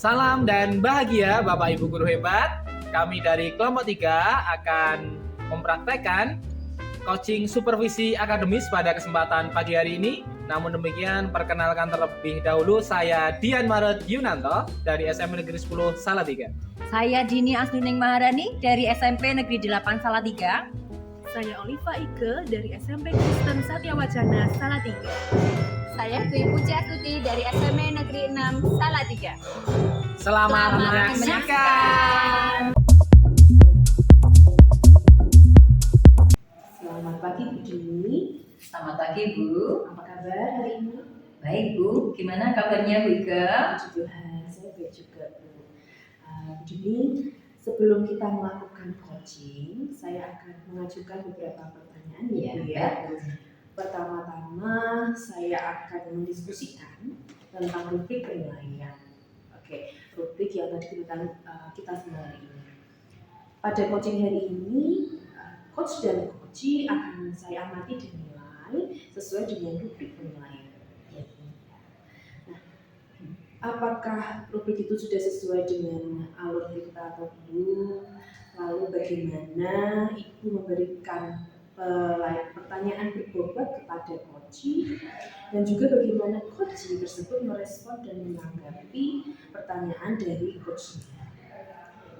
Salam dan bahagia Bapak Ibu Guru hebat. Kami dari kelompok 3 akan mempraktekkan coaching supervisi akademis pada kesempatan pagi hari ini. Namun demikian, perkenalkan terlebih dahulu, saya Dian Maret Yunanto dari SMP Negeri 10 Salatiga. Saya Dini Asnuning Maharani dari SMP Negeri 8 Salatiga. Saya Oliva Ike dari SMP Kristen Satyawacana Salatiga. Saya Dwi Puji Astuti dari SMP Negeri 6 Salatiga. Selamat menyaksikan. Selamat pagi Bu Dini. Selamat pagi Bu. Apa kabar hari ini? Baik Bu, gimana kabarnya Bu Ike? Puji Tuhan, saya baik juga Bu. Bu Dini, sebelum kita melakukan coaching, saya akan mengajukan beberapa pertanyaan ya Bu ya. Pertama-tama saya akan mendiskusikan tentang rubrik penilaian. Oke, rubrik yang tadi kita semua hari ini. Pada coaching hari ini, coach dan coachee akan saya amati dan nilai sesuai dengan rubrik penilaian. Nah, apakah rubrik itu sudah sesuai dengan alur kita atau belum? Lalu bagaimana Ibu memberikan pertanyaan berbobot kepada coachee, dan juga bagaimana coachee tersebut merespon dan menanggapi pertanyaan dari coachnya.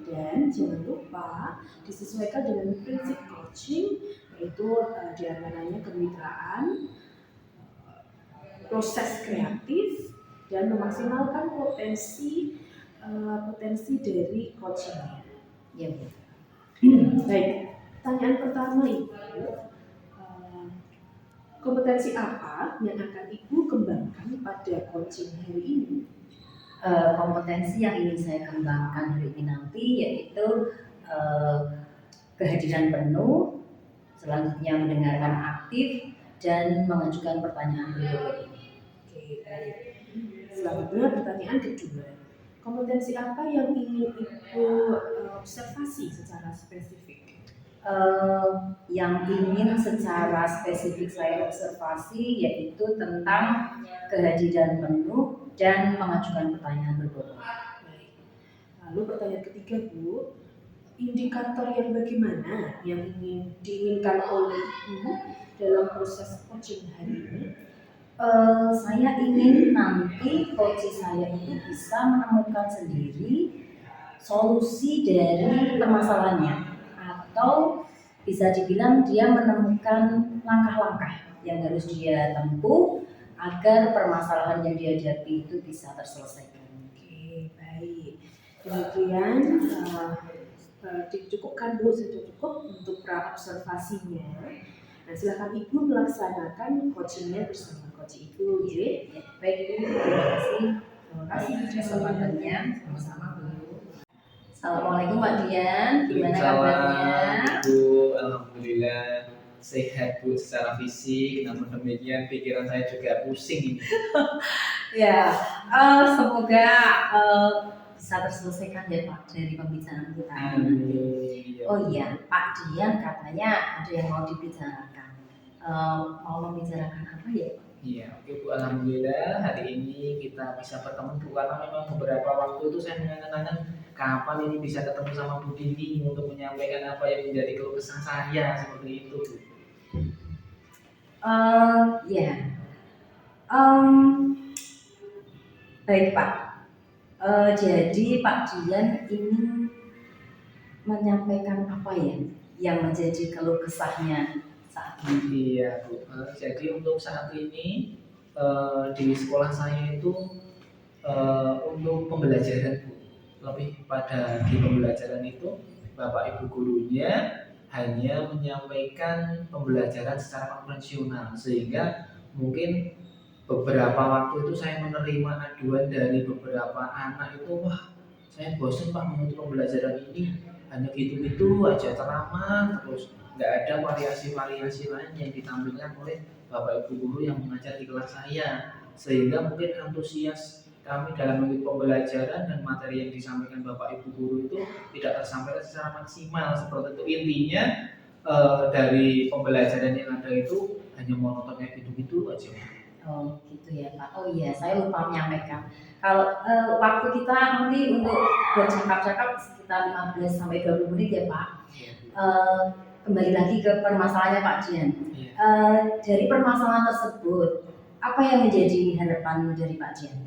Dan jangan lupa disesuaikan dengan prinsip coaching, yaitu diantaranya kemitraan, proses kreatif, dan memaksimalkan potensi dari coachingnya. Ya Bu. Baik, pertanyaan pertama Ibu, kompetensi apa yang akan Ibu kembangkan pada coaching hari ini? Kompetensi yang ingin saya kembangkan hari ini nanti yaitu kehadiran penuh, selanjutnya mendengarkan aktif, dan mengajukan pertanyaan berikut ini. Oke, baik. Selanjutnya pertanyaan kedua, kompetensi apa yang ingin Ibu observasi secara spesifik? Yang ingin secara spesifik saya observasi yaitu tentang kehadiran penuh dan mengajukan pertanyaan berbobot. Baik. Lalu pertanyaan ketiga Bu, indikator yang bagaimana yang ingin diinginkan oleh Ibu dalam proses coaching hari ini? Saya ingin nanti coach saya itu bisa menemukan sendiri solusi dari permasalahannya, atau bisa dibilang dia menemukan langkah-langkah yang harus dia tempuh agar permasalahan yang dihadapi itu bisa terselesaikan. Oke, baik. Kemudian dicukupkan Bu, sudah cukup untuk pra-observasinya. Nah, silakan Ibu melaksanakan coachingnya bersama coach Ibu. Ya, baik Bu, terima kasih. Terima kasih Kesempatannya sama-sama Bu. Assalamualaikum Pak Dian, gimana kabarnya? Ibu, alhamdulillah sehat Bu secara fisik, namun demikian pikiran saya juga pusing ini. Ya, semoga bisa terselesaikan ya Pak dari pembicaraan kita. Oh iya, Pak Dian katanya ada yang mau dibicarakan. Mau membicarakan apa ya? Iya, oke Bu, alhamdulillah hari ini kita bisa bertemu Bu, karena memang beberapa waktu itu saya menanyakan kapan ini bisa ketemu sama Bu Dini untuk menyampaikan apa yang menjadi keluh kesah saya seperti itu Bu. Ya, baik Pak. Jadi Pak Dian ingin menyampaikan apa ya yang menjadi keluh kesahnya saat ini? Iya Bu, jadi untuk saat ini di sekolah saya itu untuk pembelajaran Bu, lebih pada di pembelajaran itu Bapak Ibu gurunya hanya menyampaikan pembelajaran secara konvensional, sehingga mungkin beberapa waktu itu saya menerima aduan dari beberapa anak itu, wah saya bosan Pak mengikuti pembelajaran ini, hanya gitu-gitu aja ceramah terus, nggak ada variasi-variasi lain yang ditampilkan oleh Bapak Ibu guru yang mengajar di kelas saya, sehingga mungkin antusias kami dalam mengikuti pembelajaran dan materi yang disampaikan Bapak Ibu guru itu tidak tersampaikan secara maksimal seperti itu. Intinya dari pembelajaran yang ada itu hanya monotonnya gitu-gitu aja. Oh gitu ya Pak. Oh iya, saya lupa menyampaikan. Kalau waktu kita nanti untuk bercakap-cakap sekitar 15 sampai 20 menit ya Pak. Iya, Bu. Kembali lagi ke permasalahannya Pak Dian. Iya. Dari permasalahan tersebut, apa yang menjadi harapan dari Pak Dian?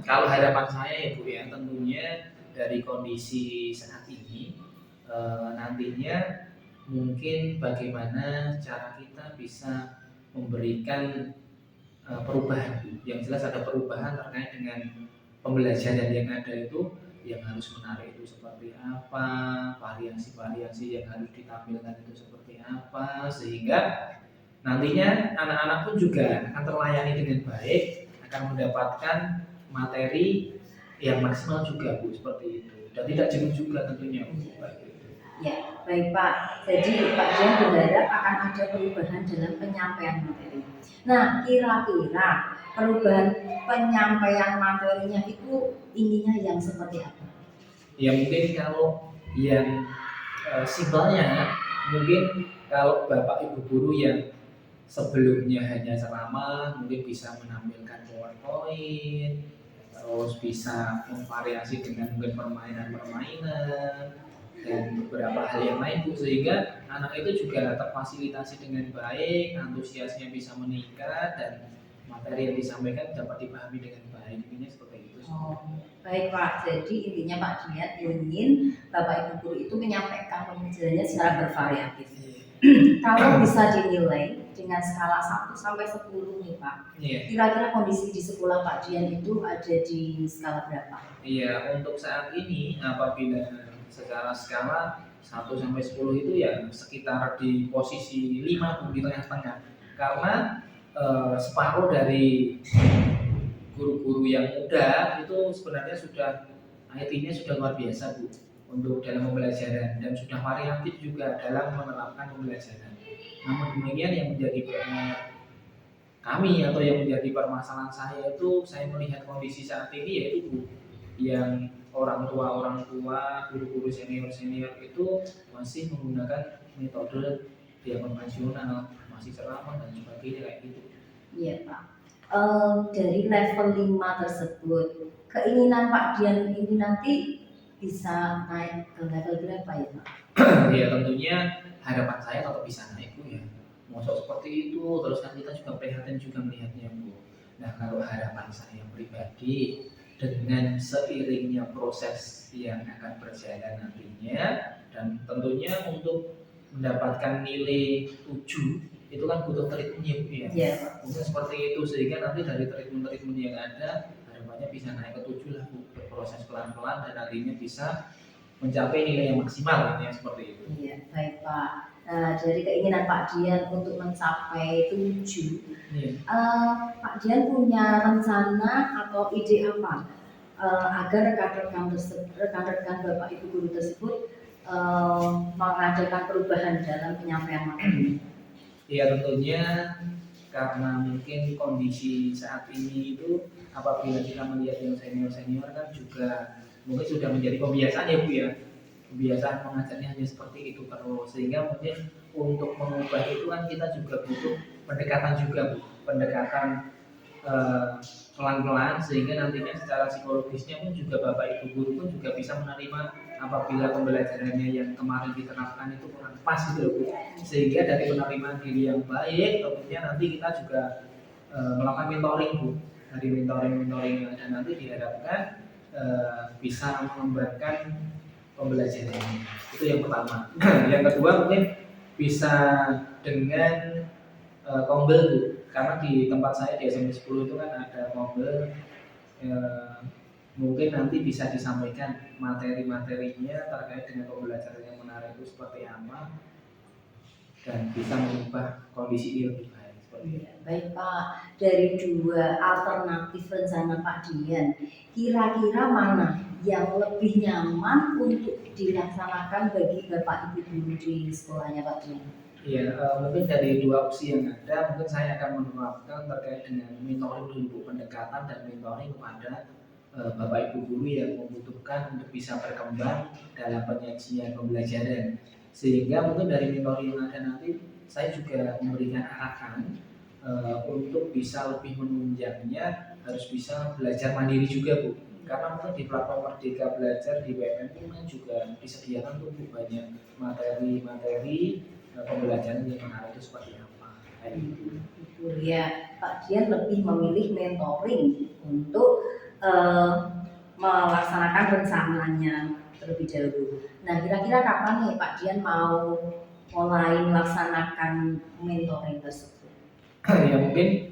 Kalau harapan saya ya Bu ya, tentunya dari kondisi saat ini nantinya mungkin bagaimana cara kita bisa memberikan perubahan. Yang jelas ada perubahan terkait dengan pembelajaran yang ada itu, yang harus menarik itu seperti apa, variasi-variasi yang harus ditampilkan itu seperti apa, sehingga nantinya anak-anak pun juga akan terlayani dengan baik, akan mendapatkan materi yang maksimal juga Bu, seperti itu. Dan tidak jenuh juga tentunya Bu. Ya, baik Pak. Jadi Pak Dian berharap akan ada perubahan dalam penyampaian materi. Nah, kira-kira perubahan penyampaian materinya itu ininya yang seperti apa? Ya mungkin kalau yang simpelnya, mungkin kalau Bapak Ibu guru yang sebelumnya hanya ceramah mungkin bisa menampilkan PowerPoint, terus bisa memvariasi dengan mungkin permainan-permainan dan beberapa hal yang lain Bu, sehingga anak itu juga terfasilitasi dengan baik, antusiasnya bisa meningkat dan materi yang disampaikan dapat dipahami dengan baik. Intinya seperti itu. Oh, baik Pak. Jadi intinya Pak Dian ingin Bapak Ibu guru itu menyampaikan pembelajarannya secara bervariatif. Kalau bisa dinilai dengan skala 1 sampai 10 nih Pak, Iya. kira-kira kondisi di sekolah Pak Dian itu ada di skala berapa? Iya, untuk saat ini apabila secara skala 1 sampai 10 itu ya sekitar di posisi 5 Bu, di tengah-tengah. Karena separuh dari guru-guru yang muda itu sebenarnya sudah IT-nya sudah luar biasa Bu untuk dalam pembelajaran dan sudah variatif juga dalam menerapkan pembelajaran. Namun demikian yang menjadi kami atau yang menjadi permasalahan saya itu saya melihat kondisi saat ini yaitu Bu, yang orang tua guru-guru senior itu masih menggunakan metode yang konvensional, masih ceramah dan sebagainya kayak gitu. Iya Pak. Dari level 5 tersebut, keinginan Pak Dian ini nanti bisa naik ke level berapa ya Pak? Ya tentunya harapan saya tetap bisa naik Bu ya. Mosok seperti itu terus kan kita juga prihatin juga melihatnya Bu. Nah kalau harapan saya pribadi dengan seiringnya proses yang akan berjalan nantinya dan tentunya untuk mendapatkan nilai 7 itu kan butuh treatmentnya Bu ya. Iya. Mungkin seperti itu sehingga nanti dari treatment yang ada harapannya bisa naik ke 7 lah Bu, berproses pelan-pelan dan nantinya bisa mencapai nilai yang maksimal ya seperti itu. Iya, baik Pak. Nah, dari keinginan Pak Dian untuk mencapai 7, Iya. Pak Dian punya rencana atau ide apa agar rekan-rekan Bapak Ibu guru tersebut mengadakan perubahan dalam penyampaian materi? Ya tentunya karena mungkin kondisi saat ini itu apabila kita melihat yang senior-senior kan juga mungkin sudah menjadi kebiasaan ya Bu ya, kebiasaan mengajarnya hanya seperti itu terus sehingga mungkin untuk mengubah itu kan kita juga butuh pendekatan juga Bu, pendekatan pelan-pelan sehingga nantinya secara psikologisnya pun juga Bapak Ibu guru pun juga bisa menerima apabila pembelajarannya yang kemarin diterapkan itu kurang pas gitu loh Bu, sehingga dari penerimaan diri yang baik tentunya nanti kita juga melakukan mentoring Bu, dari mentoring yang ada nanti diharapkan bisa mengembangkan pembelajarannya. Itu yang pertama. Yang kedua mungkin bisa dengan kombel Bu, karena di tempat saya di SMP 10 itu kan ada kombel, mungkin nanti bisa disampaikan materi-materinya terkait dengan pembelajaran yang menarik itu seperti apa dan bisa mengubah kondisi ini lebih baik seperti itu. Baik Pak, dari dua alternatif rencana Pak Dian, kira-kira mana yang lebih nyaman untuk dilaksanakan bagi Bapak Ibu guru di sekolahnya Pak Dian? Iya, mungkin dari dua opsi yang ada, mungkin saya akan menerapkan terkait dengan mentoring dulu, pendekatan dan mentoring kepada Bapak Ibu guru yang membutuhkan untuk bisa berkembang dalam penyajian pembelajaran. Sehingga mungkin dari mentoring yang ada nanti, saya juga memberikan arahan untuk bisa lebih menunjangnya harus bisa belajar mandiri juga Bu. Karena mungkin di platform Merdeka Belajar di WMM itu kan juga disediakan untuk banyak materi-materi pembelajaran yang menarik itu seperti apa. Kayak gitu. Betul ya, Pak Dian lebih memilih mentoring untuk eh, melaksanakan rencananya terlebih dahulu. Nah, kira-kira kapan nih Pak Dian mau mulai melaksanakan mentoring tersebut? Ya mungkin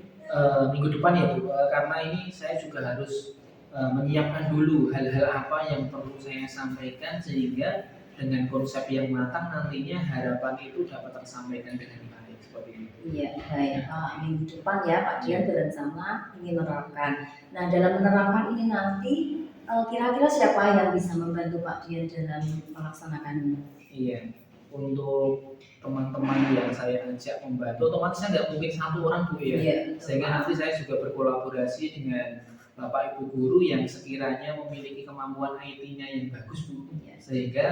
minggu depan ya Bu, karena ini saya juga harus menyiapkan dulu hal-hal apa yang perlu saya sampaikan sehingga dengan konsep yang matang nantinya harapan itu dapat tersampaikan dengan baik seperti itu. Iya, baik. Minggu depan ya Pak Dian berencana ingin menerapkan. Nah, dalam menerapkan ini nanti kira-kira siapa yang bisa membantu Pak Dian dalam melaksanakannya? Iya, untuk teman-teman yang saya ajak membantu, otomatis saya nggak mungkin satu orang Bu ya. Iya, Sehingga nanti saya juga berkolaborasi dengan Bapak Ibu guru yang sekiranya memiliki kemampuan IT-nya yang bagus Bu. Iya. Sehingga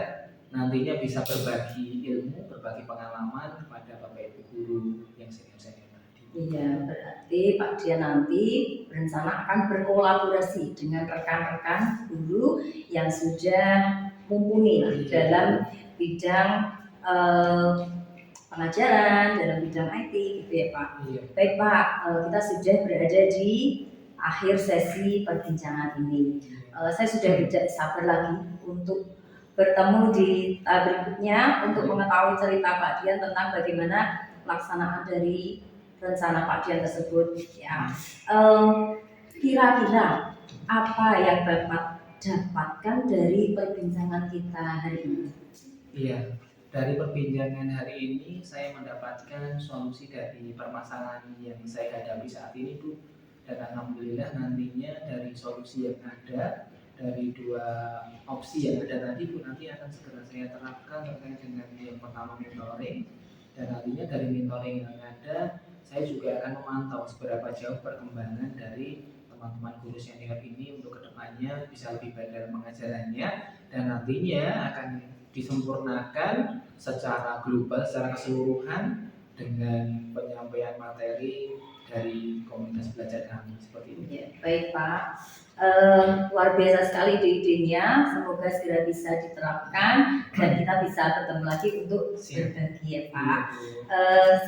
nantinya bisa berbagi ilmu, berbagi pengalaman kepada Bapak Ibu guru yang senior-senior tadi. Iya, berarti Pak Dian nanti berencana akan berkolaborasi dengan rekan-rekan guru yang sudah mumpuni dalam bidang eh, pengajaran, dalam bidang IT gitu ya Pak. Iya. Baik Pak, kita sudah berada di akhir sesi perbincangan ini. Saya sudah tidak sabar lagi untuk bertemu di berikutnya untuk mengetahui cerita Pak Dian tentang bagaimana pelaksanaan dari rencana Pak Dian tersebut. Ya, kira-kira apa yang Bapak dapatkan dari perbincangan kita hari ini? Iya, dari perbincangan hari ini saya mendapatkan solusi dari permasalahan yang saya hadapi saat ini Bu. Dan alhamdulillah nantinya dari solusi yang ada, dari dua opsi yang ada tadi Bu, nanti akan segera saya terapkan terkait dengan yang pertama mentoring. Dan nantinya dari mentoring yang ada, saya juga akan memantau seberapa jauh perkembangan dari teman-teman guru senior ini untuk kedepannya bisa lebih baik dalam pengajarannya, dan nantinya akan disempurnakan secara global, secara keseluruhan dengan penyampaian materi dari komunitas belajar kami seperti itu. Ya, baik Pak. Luar biasa sekali ide-idenya. Semoga segera bisa diterapkan dan kita bisa bertemu lagi untuk berbagi ya Pak.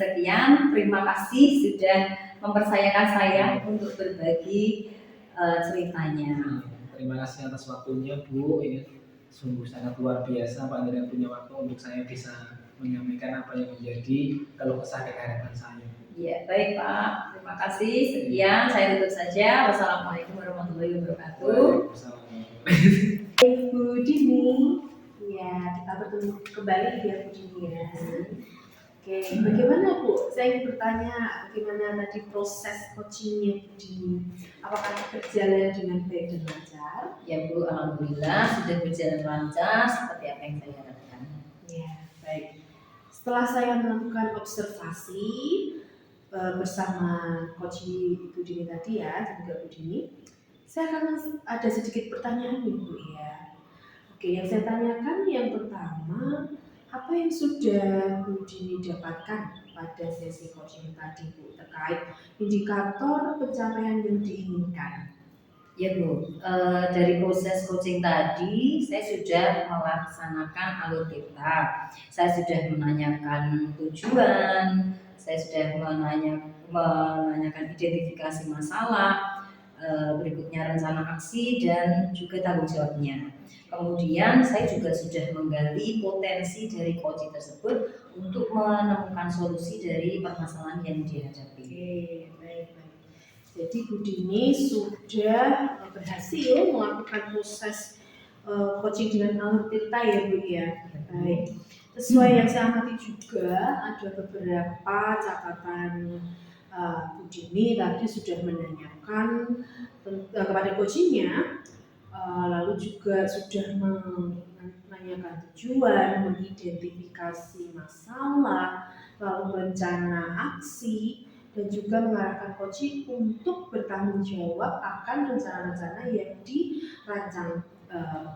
Sekian, terima kasih sudah mempercayakan saya untuk berbagi ceritanya. Terima kasih atas waktunya Bu. Ini sungguh sangat luar biasa Pak Andrea punya waktu untuk saya bisa menyampaikan apa yang menjadi keluh kesah dan harapan saya. Ya, baik Pak. Terima kasih. Sekian, saya tutup saja. Wassalamualaikum warahmatullahi wabarakatuh. Bu Dini, ya kita bertemu kembali ya Bu Dini ya. Oke, bagaimana Bu? Saya ingin bertanya bagaimana tadi proses coachingnya Bu Dini? Apakah berjalan dengan baik dan lancar? Ya Bu, alhamdulillah sudah berjalan lancar seperti apa yang saya harapkan. Ya, baik. Setelah saya melakukan observasi bersama Coach Ibu Dini tadi ya, dan juga Bu Dini, saya akan ada sedikit pertanyaan nih Bu ya. Oke, yang saya tanyakan yang pertama, apa yang sudah Bu Dini dapatkan pada sesi coaching tadi Bu terkait indikator pencapaian yang diinginkan? Ya Bu, dari proses coaching tadi saya sudah melaksanakan alur kita. Saya sudah menanyakan tujuan, saya sudah menanyakan identifikasi masalah, berikutnya rencana aksi dan juga tanggung jawabnya. Kemudian saya juga sudah menggali potensi dari coaching tersebut untuk menemukan solusi dari permasalahan yang dihadapi. Oke, baik. Jadi Bu Dini sudah berhasil melakukan proses coaching dengan alur tirta ya Bu ya. Baik. Sesuai yang saya amati juga ada beberapa catatan Bu Dini tadi sudah menanyakan kepada coachingnya, lalu juga sudah menanyakan tujuan, mengidentifikasi masalah, lalu rencana aksi, dan juga mengarahkan coaching untuk bertanggung jawab akan rencana-rencana yang dirancang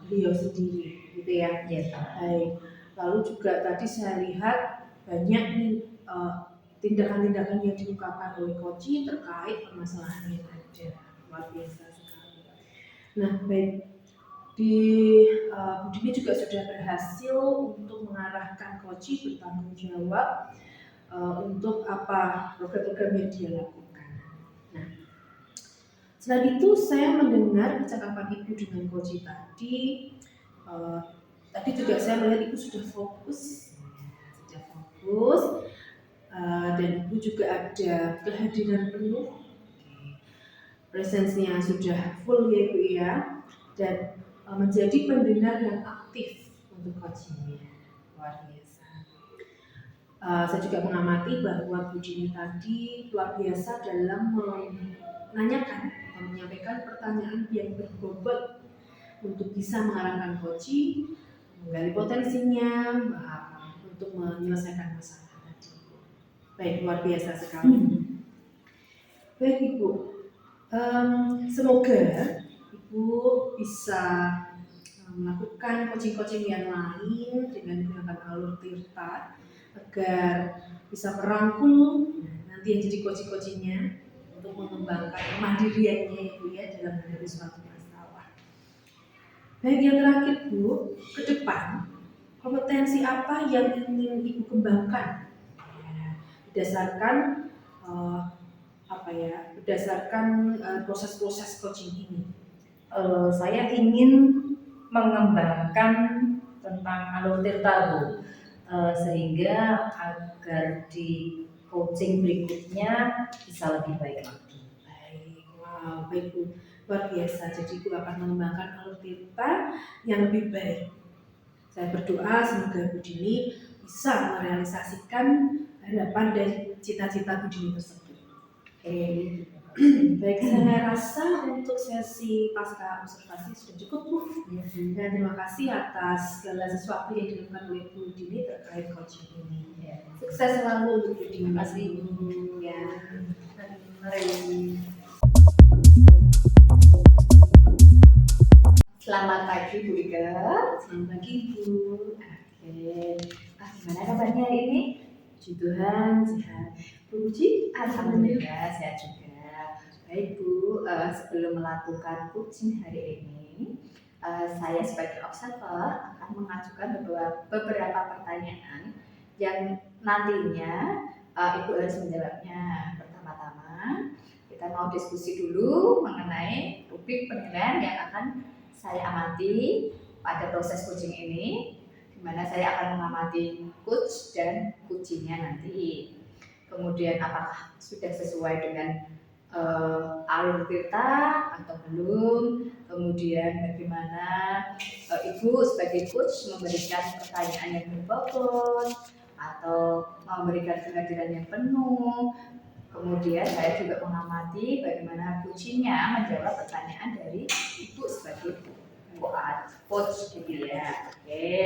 beliau sendiri, gitu ya. Ya, Pak. Baik. Lalu juga tadi saya lihat banyak nih tindakan-tindakan yang diungkapkan oleh Koci terkait permasalahan yang ada. Luar biasa sekali. Nah, baik, di Bu Dini juga sudah berhasil untuk mengarahkan Koci bertanggung jawab untuk apa program-program yang dia lakukan. Nah, selain itu saya mendengar percakapan Ibu dengan Koci tadi. Tadi juga saya melihat Ibu sudah fokus, dan Ibu juga ada kehadiran penuh, presensinya sudah full ya Ibu ya, dan menjadi pendengar yang aktif untuk coachingnya. Luar biasa. Saya juga mengamati bahwa Bu Dini tadi luar biasa dalam menanyakan atau menyampaikan pertanyaan yang berbobot untuk bisa mengarahkan coaching, menggali potensinya, untuk menyelesaikan masalah tadi. Baik, luar biasa sekali. Baik Ibu, semoga Ibu bisa melakukan coaching-coaching yang lain dengan menggunakan alur tirta agar bisa merangkul nanti yang jadi coaching-coachingnya untuk mengembangkan kemandiriannya Ibu ya dalam menghadapi suatu masalah. Baik, yang terakhir Bu, ke depan kompetensi apa yang ingin Ibu kembangkan berdasarkan berdasarkan proses-proses coaching ini? Saya ingin mengembangkan tentang alur tirta Bu, sehingga agar di coaching berikutnya bisa lebih baik lagi. Baik, wow, baik Bu, luar biasa. Jadi Bu akan mengembangkan alur tirta yang lebih baik. Saya berdoa semoga Bu Dini bisa merealisasikan harapan dan cita-cita Bu Dini tersebut. Baik, saya rasa untuk sesi pasca observasi sudah cukup Bu. Dan terima kasih atas segala sesuatu yang dilakukan oleh Bu Dini terkait coaching ini. Sukses selalu untuk Bu Dini. Terima kasih Bu. Ya. Mari. Selamat pagi Bu Ika. Selamat pagi Bu. Oke. Gimana kabarnya hari ini? Puji Tuhan, sehat. Bu Puji, Alhamdulillah sehat juga. Baik Bu, sebelum melakukan coaching hari ini, saya sebagai observer akan mengajukan beberapa pertanyaan yang nantinya Ibu harus menjawabnya. Pertama-tama, kita mau diskusi dulu mengenai topik penilaian yang akan saya amati pada proses coaching ini, di mana saya akan mengamati coach dan coachingnya nanti. Kemudian apakah sudah sesuai dengan alur tirta atau belum, kemudian bagaimana Ibu sebagai coach memberikan pertanyaan yang berbobot atau memberikan kehadiran yang penuh. Kemudian saya juga mengamati bagaimana coachingnya menjawab pertanyaan dari Ibu sebagai coach gitu ya. Oke.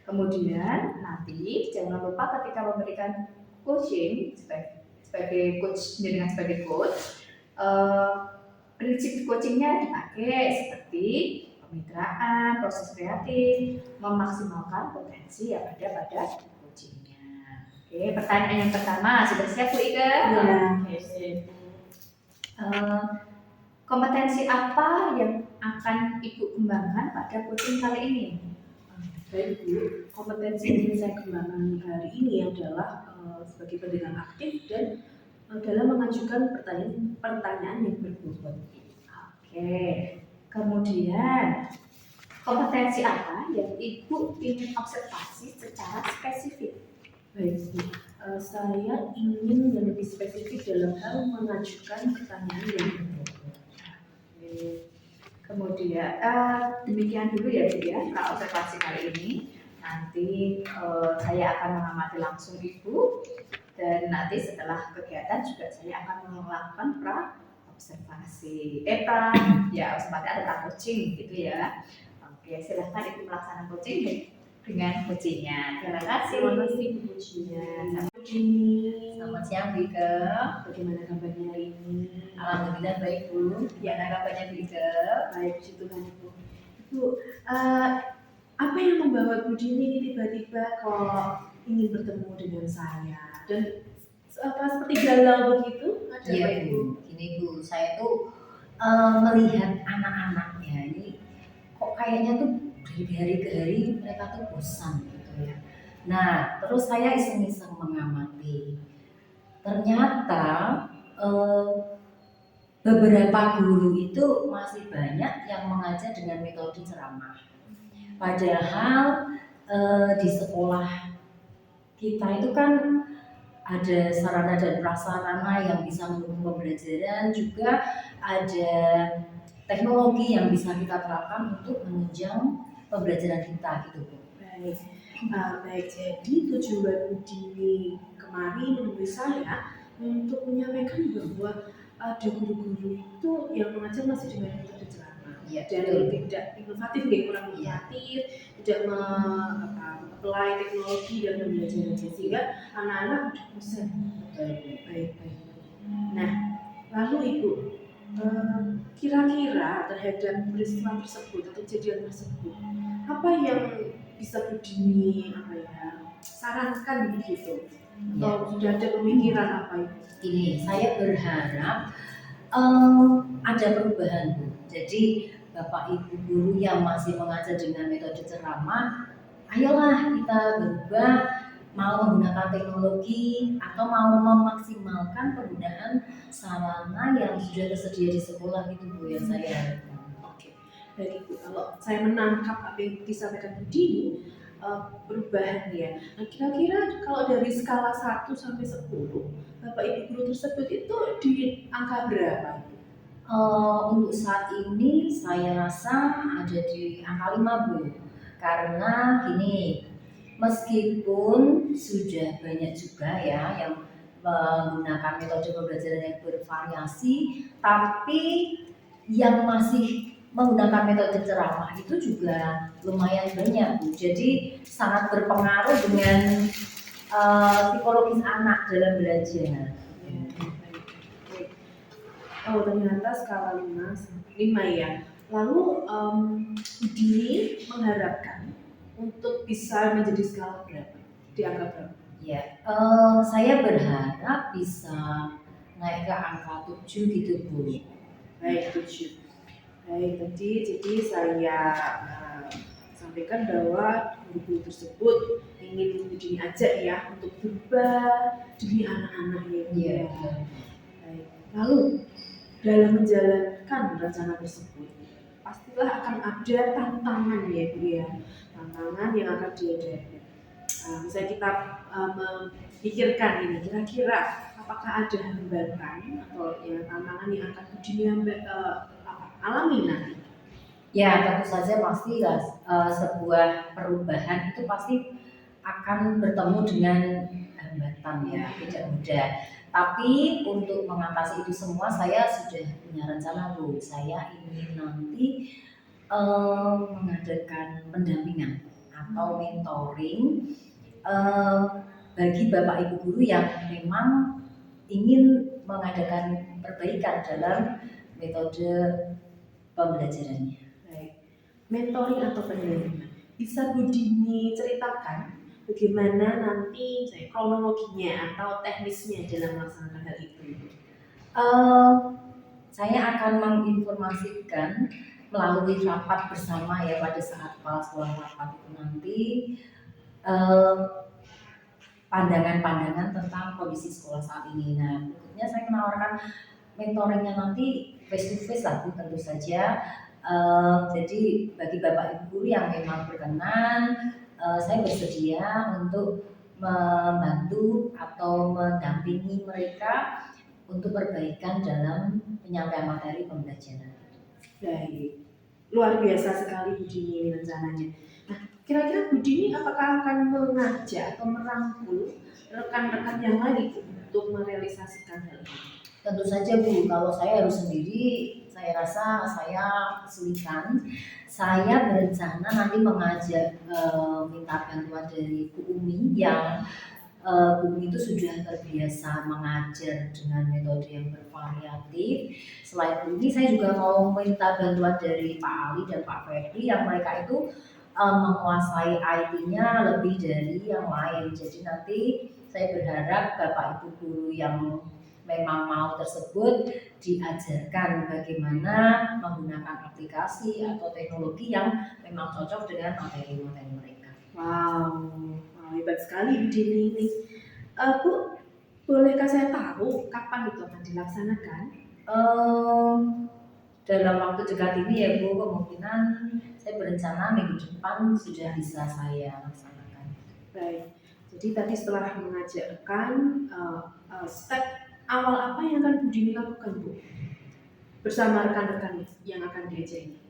Kemudian nanti jangan lupa ketika memberikan coaching sebagai coach dengan sebagai coach, prinsip coachingnya dipakai seperti kemitraan, proses kreatif, memaksimalkan potensi yang ada pada coachingnya. Oke, pertanyaan yang pertama sudah siap Bu Ika? Ya. Kompetensi apa yang akan Ibu kembangkan pada coaching kali ini? Baik Bu, kompetensi yang ingin saya kembangkan hari ini adalah sebagai pendengar aktif dan dalam mengajukan pertanyaan yang berbobot. Oke, kemudian kompetensi apa yang Ibu ingin observasi secara spesifik? Baik Bu, saya ingin yang lebih spesifik dalam hal mengajukan pertanyaan yang berbobot. Kemudian demikian dulu ya Bu ya, observasi kali ini. Nanti saya akan mengamati langsung Ibu, dan nanti setelah kegiatan juga saya akan melakukan observasi observasi atau coaching gitu ya. Oke, silahkan Ibu melaksanakan coaching dengan coachingnya. Terima kasih. Terima kasih Bu Pujinya. Selamat siang Bu Ika. Bagaimana kabarnya hari ini? Alhamdulillah baik Bu. Gimana kabarnya Bu Ika? Baik, puji Tuhan Bu. Bu, apa yang membawa Bu Dini ini tiba-tiba kok ingin bertemu dengan saya? Dan seperti galau begitu? Ada Iya apa Ibu? Bu, gini Bu, saya tuh melihat anak-anaknya ini kok kayaknya tuh dari hari ke hari mereka tuh bosan gitu ya. Nah, terus saya iseng-iseng mengamati. Ternyata eh, beberapa guru itu masih banyak yang mengajar dengan metode ceramah. Padahal di sekolah kita itu kan ada sarana dan prasarana yang bisa mendukung pembelajaran, juga ada teknologi yang bisa kita terapkan untuk menunjang pembelajaran kita gitu Bu. Baik, baik. Jadi tujuan Budini kemarin menemui saya untuk menyampaikan bahwa ada guru-guru itu yang mengajar masih dengan metode ceramah Iya, dan betul. tidak inovatif, kurang inovatif, tidak apply teknologi dalam pembelajarannya sehingga anak-anak udah bosan. Betul Bu. Baik, baik. Nah, lalu Ibu, kira-kira terhadap peristiwa tersebut atau kejadian tersebut, apa yang bisa Budini sarankan begitu? Atau sudah ada pemikiran apa itu? Ini saya berharap ada perubahan Bu. Jadi Bapak Ibu guru yang masih mengajar dengan metode ceramah, ayolah kita berubah, mau menggunakan teknologi atau mau memaksimalkan penggunaan sarana yang sudah tersedia di sekolah gitu Bu yang saya harapkan. Oke, baik Ibu. Kalau saya menangkap apa yang disampaikan Budini, perubahan ya. Nah, kira-kira kalau dari skala 1 sampai 10, Bapak Ibu guru tersebut itu di angka berapa? Untuk saat ini saya rasa ada di angka 5 Bu. Karena gini, meskipun sudah banyak juga ya yang menggunakan metode pembelajaran yang bervariasi, tapi yang masih menggunakan metode ceramah itu juga lumayan banyak Bu. Jadi sangat berpengaruh dengan psikologis anak dalam belajar. Baik. Oh, ternyata skala 5 ya. Lalu Budini mengharapkan untuk bisa menjadi skala berapa? Di angka berapa? Ya, saya berharap bisa naik ke angka 7 gitu Bu. Baik, 7. Baik, jadi saya sampaikan bahwa guru-guru tersebut ingin Budini ajak ya untuk berubah demi anak-anaknya. Iya. Baik. Lalu dalam menjalankan rencana tersebut, pastilah akan ada tantangan ya Bu ya, tantangan yang akan dihadapi. Misalnya kita memikirkan ini, kira-kira apakah ada hambatan atau ya tantangan yang akan Budini alami nanti? Ya, tentu saja pastilah sebuah perubahan itu pasti akan bertemu dengan hambatan ya, tidak mudah. Tapi untuk mengatasi itu semua saya sudah punya rencana Bu. Saya ingin nanti mengadakan pendampingan atau mentoring bagi Bapak Ibu guru yang memang ingin mengadakan perbaikan dalam metode pembelajarannya. Baik. Mentoring atau pendampingan, bisa Budini ceritakan bagaimana nanti kronologinya atau teknisnya dalam melaksanakan hal itu? Saya akan menginformasikan melalui rapat bersama ya pada saat kepala sekolah rapat itu nanti pandangan-pandangan tentang kondisi sekolah saat ini. Nah, berikutnya saya menawarkan mentoringnya nanti face to face lah Bu, tentu saja. Jadi bagi Bapak Ibu guru yang memang berkenan, saya bersedia untuk membantu atau mendampingi mereka untuk perbaikan dalam penyampaian materi pembelajaran. Baik, luar biasa sekali Budini ini rencananya. Nah, kira-kira Budini apakah akan mengajak atau merangkul rekan-rekan yang lain untuk merealisasikan hal ini? Tentu saja Bu, kalau saya harus sendiri, saya rasa saya kesulitan. Saya berencana nanti mengajak minta bantuan dari Bu Umi yang Bu Umi itu sudah terbiasa mengajar dengan metode yang bervariatif. Selain Bu Umi, saya juga mau minta bantuan dari Pak Ali dan Pak Febri yang mereka itu menguasai IT-nya lebih dari yang lain. Jadi nanti saya berharap Bapak Ibu guru yang memang mau tersebut diajarkan bagaimana menggunakan aplikasi atau teknologi yang memang cocok dengan materi-materi mereka. Wow, hebat sekali Bu Dini ini. Bu, bolehkah saya tahu kapan itu akan dilaksanakan? Dalam waktu dekat ini ya Bu, kemungkinan saya berencana minggu depan sudah bisa saya laksanakan. Baik, jadi tadi setelah mengajarkan step awal apa yang akan Bu Dini lakukan Bu? Bersama rekan-rekan yang akan diajari.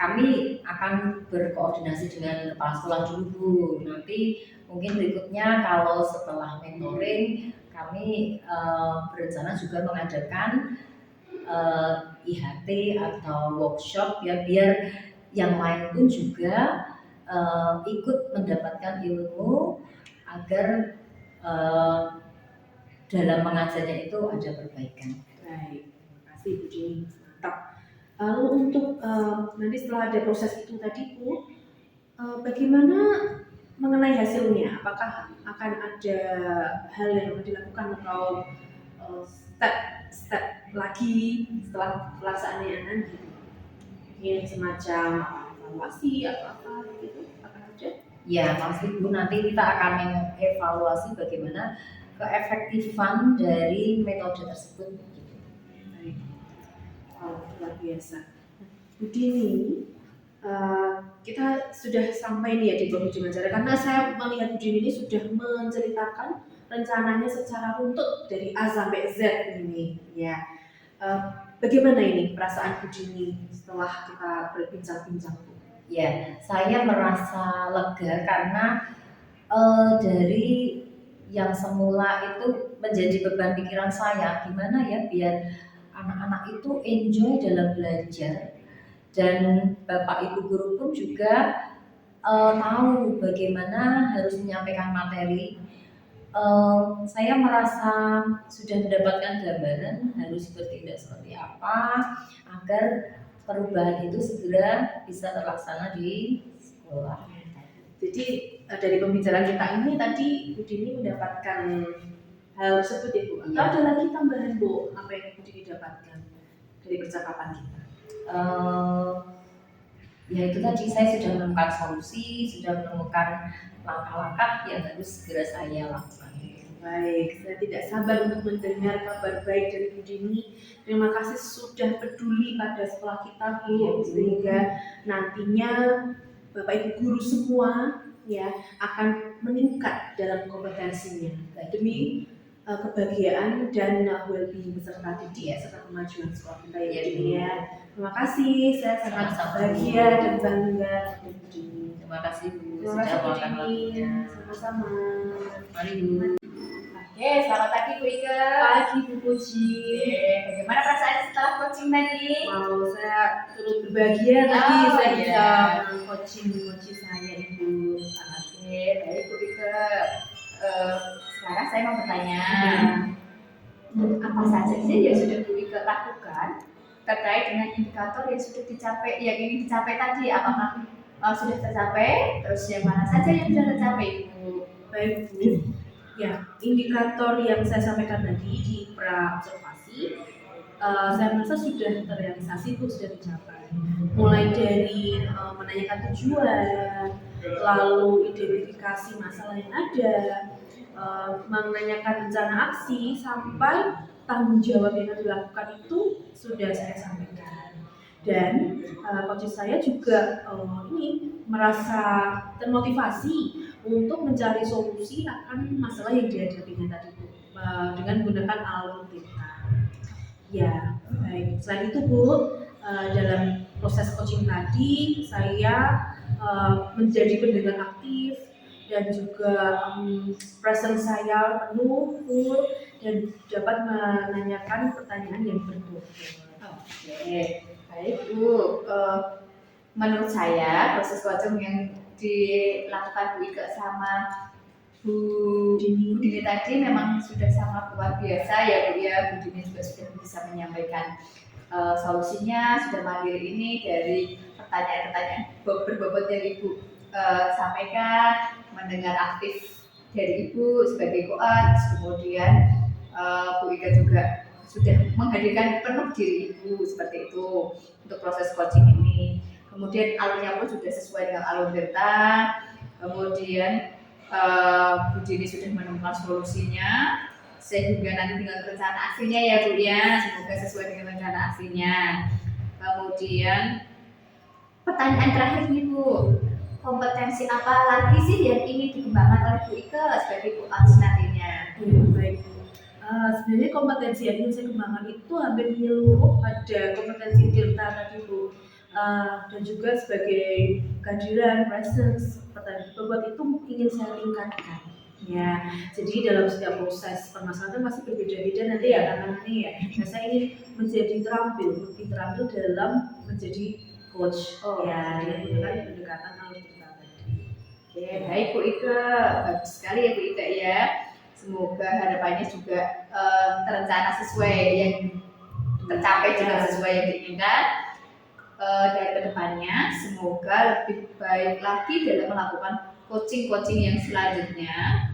Kami akan berkoordinasi dengan kepala sekolah dulu Bu. Nanti mungkin berikutnya kalau setelah mentoring kami berencana juga mengadakan IHT atau workshop ya, biar yang lain pun juga ikut mendapatkan ilmu agar dalam mengajarnya itu ada perbaikan. Baik, terima kasih Bu Dini, mantap. Lalu untuk nanti setelah ada proses itu tadi Bu, bagaimana mengenai hasilnya? Apakah akan ada hal yang akan dilakukan atau step lagi setelah pelaksanaannya nanti? Mungkin semacam evaluasi atau apa gitu akan ada? Ya pasti Bu, nanti kita akan mengevaluasi bagaimana keefektifan dari metode tersebut. Baik. Luar biasa. Bu Dini, kita sudah sampai nih ya di penghujung acara, karena saya melihat Bu Dini ini sudah menceritakan rencananya secara runtut dari A sampai Z ini ya. Bagaimana ini perasaan Bu Dini setelah kita berbincang-bincang Bu? Ya, saya merasa lega karena dari yang semula itu menjadi beban pikiran saya, gimana ya biar anak-anak itu enjoy dalam belajar, dan Bapak Ibu guru pun juga tahu bagaimana harus menyampaikan materi. Saya merasa sudah mendapatkan gambaran harus bertindak seperti apa agar perubahan itu segera bisa terlaksana di sekolah. Jadi dari pembicaraan kita ini tadi Bu Dini mendapatkan hal tersebut ya Bu. Atau Iya. ada lagi tambahan Bu apa yang Bu Dini dapatkan dari percakapan kita? Ya itu tadi, saya sudah menemukan solusi, sudah menemukan langkah-langkah yang harus segera saya lakukan. Baik, saya tidak sabar untuk mendengar kabar baik dari Bu Dini. Terima kasih sudah peduli pada sekolah kita Bu, sehingga nantinya Bapak Ibu guru semua ya akan meningkat dalam kompetensinya demi kebahagiaan dan well-being peserta didik serta kemajuan sekolah kita ya Bu Dini ya. Terima kasih, saya sangat Sama-sama. bahagia dan bangga dengan Bu Dini. Terima kasih Bu, Terima sudah kasih Bu meluangkan Dini, waktunya. sama-sama. Mari Bu. Oke, selamat pagi Bu Ike. Pagi Bu Puji. Bagaimana perasaan setelah coaching tadi? Mau saya turut berbahagia tadi Oh, saya iya. bisa coaching saya Ibu. Oke, baik Bu Ike. Sekarang saya mau bertanya, apa saja sih yang sudah Bu Ike lakukan terkait dengan indikator yang sudah dicapai, yang ingin dicapai tadi? Apakah sudah tercapai? Terus yang mana saja yang sudah tercapai Bu? Baik Bu. Ya, indikator yang saya sampaikan tadi di pra observasi, saya merasa sudah terrealisasi Bu, sudah dicapai. Mulai dari menanyakan tujuan, lalu identifikasi masalah yang ada, menanyakan rencana aksi, sampai tanggung jawab yang harus dilakukan itu sudah saya sampaikan. Dan coach saya juga ini merasa termotivasi untuk mencari solusi akan masalah yang dihadapinya tadi Bu, dengan menggunakan algoritma. Ya, baik. Selain itu Bu, dalam proses coaching tadi saya menjadi pendengar aktif dan juga presence saya penuh full dan dapat menanyakan pertanyaan yang berbobot. Oke, baik Bu. Menurut saya proses coaching yang dilakukan Bu Ike sama Bu Dini tadi memang sudah sangat luar biasa ya Bu ya. Bu Dini juga sudah bisa menyampaikan solusinya, sudah mandiri ini dari pertanyaan-pertanyaan berbobot yang Ibu sampaikan, mendengar aktif dari Ibu sebagai coach, kemudian Bu Ika juga sudah menghadirkan penuh diri Ibu seperti itu untuk proses coaching ini. Kemudian alurnya pun sudah sesuai dengan alur Tirta. Kemudian Bu Dini sudah menemukan solusinya, sehingga nanti dengan rencana aksinya ya Bu ya, semoga sesuai dengan rencana aksinya. Kemudian pertanyaan terakhir nih Bu, kompetensi apa lagi sih yang ingin dikembangkan oleh Bu Ika sebagai coach nantinya? Baik. Sebenarnya kompetensi yang ingin saya kembangkan itu hampir menyeluruh pada kompetensi Tirta tadi Bu. Dan juga sebagai kehadiran presence pertanyaan berbobot itu ingin saya tingkatkan ya. Jadi dalam setiap proses permasalahan masih berbeda-beda nanti ya tantangannya ya. Nah, saya ingin lebih terampil dalam menjadi coach ya, dengan menggunakan pendekatan alur Tirta tadi. Oke, baik Bu Ika, bagus sekali ya Bu Ika ya. Semoga harapannya juga terencana sesuai yang tercapai juga sesuai yang diinginkan. Dan kedepannya semoga lebih baik lagi dalam melakukan coaching yang selanjutnya.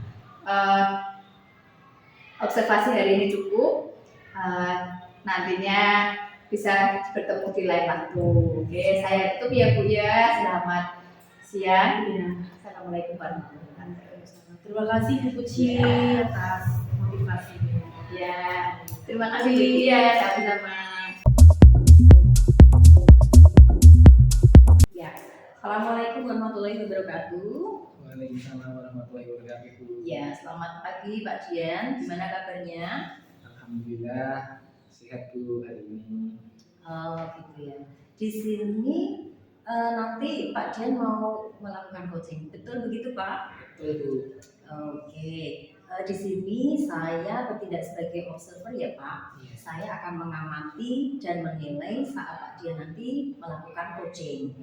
Observasi hari ini cukup, nantinya bisa bertemu di lain waktu. Oke, saya tutup ya Bu ya. Selamat siang. Assalamualaikum warahmatullahi wabarakatuh. Terima kasih Bu Puji atas motivasinya. Ya, terima kasih Bu ya, sama-sama. Assalamualaikum warahmatullahi wabarakatuh. Waalaikumsalam warahmatullahi wabarakatuh. Ya, selamat pagi Pak Dian. Gimana kabarnya? Alhamdulillah sehat Bu hari ini. Oh, gitu ya. Di sini nanti Pak Dian mau melakukan coaching. Betul begitu, Pak? Betul Bu. Oke. Di sini saya bertindak sebagai observer ya Pak. Iya. Saya akan mengamati dan menilai saat Pak Dian nanti melakukan coaching.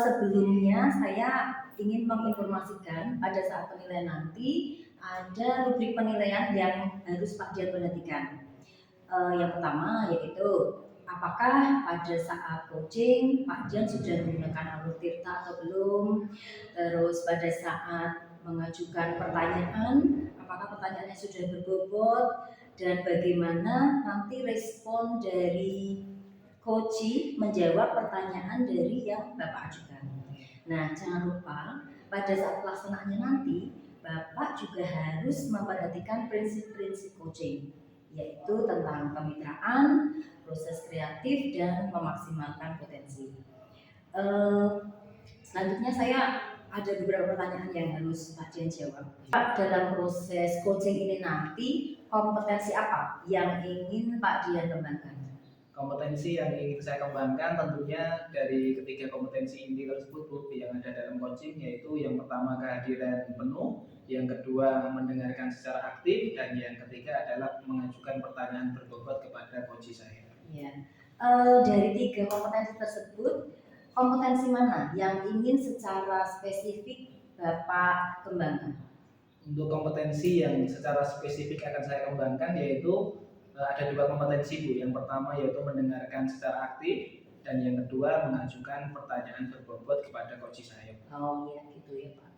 Sebelumnya saya ingin menginformasikan pada saat penilaian nanti ada rubrik penilaian yang harus Pak Dian perhatikan. Yang pertama yaitu apakah pada saat coaching Pak Dian sudah menggunakan alur Tirta atau belum. Terus pada saat mengajukan pertanyaan apakah pertanyaannya sudah berbobot dan bagaimana nanti respon dari coach menjawab pertanyaan dari yang Bapak ajukan. Nah, jangan lupa pada saat pelaksanaannya nanti Bapak juga harus memperhatikan prinsip-prinsip coaching, yaitu tentang kemitraan, proses kreatif, dan memaksimalkan potensi. Selanjutnya saya ada beberapa pertanyaan yang harus Pak Dian jawab. Pak, dalam proses coaching ini nanti kompetensi apa yang ingin Pak Dian kembangkan? Kompetensi yang ingin saya kembangkan tentunya dari ketiga kompetensi inti tersebut Bu, yang ada dalam coaching, yaitu yang pertama kehadiran penuh, yang kedua mendengarkan secara aktif, dan yang ketiga adalah mengajukan pertanyaan berbobot kepada coach saya. Ya. Dari tiga kompetensi tersebut, kompetensi mana yang ingin secara spesifik Bapak kembangkan? Untuk kompetensi yang secara spesifik akan saya kembangkan yaitu ada dua kompetensi Bu. Yang pertama yaitu mendengarkan secara aktif, dan yang kedua mengajukan pertanyaan berbobot kepada coach saya. Oh iya gitu ya Pak.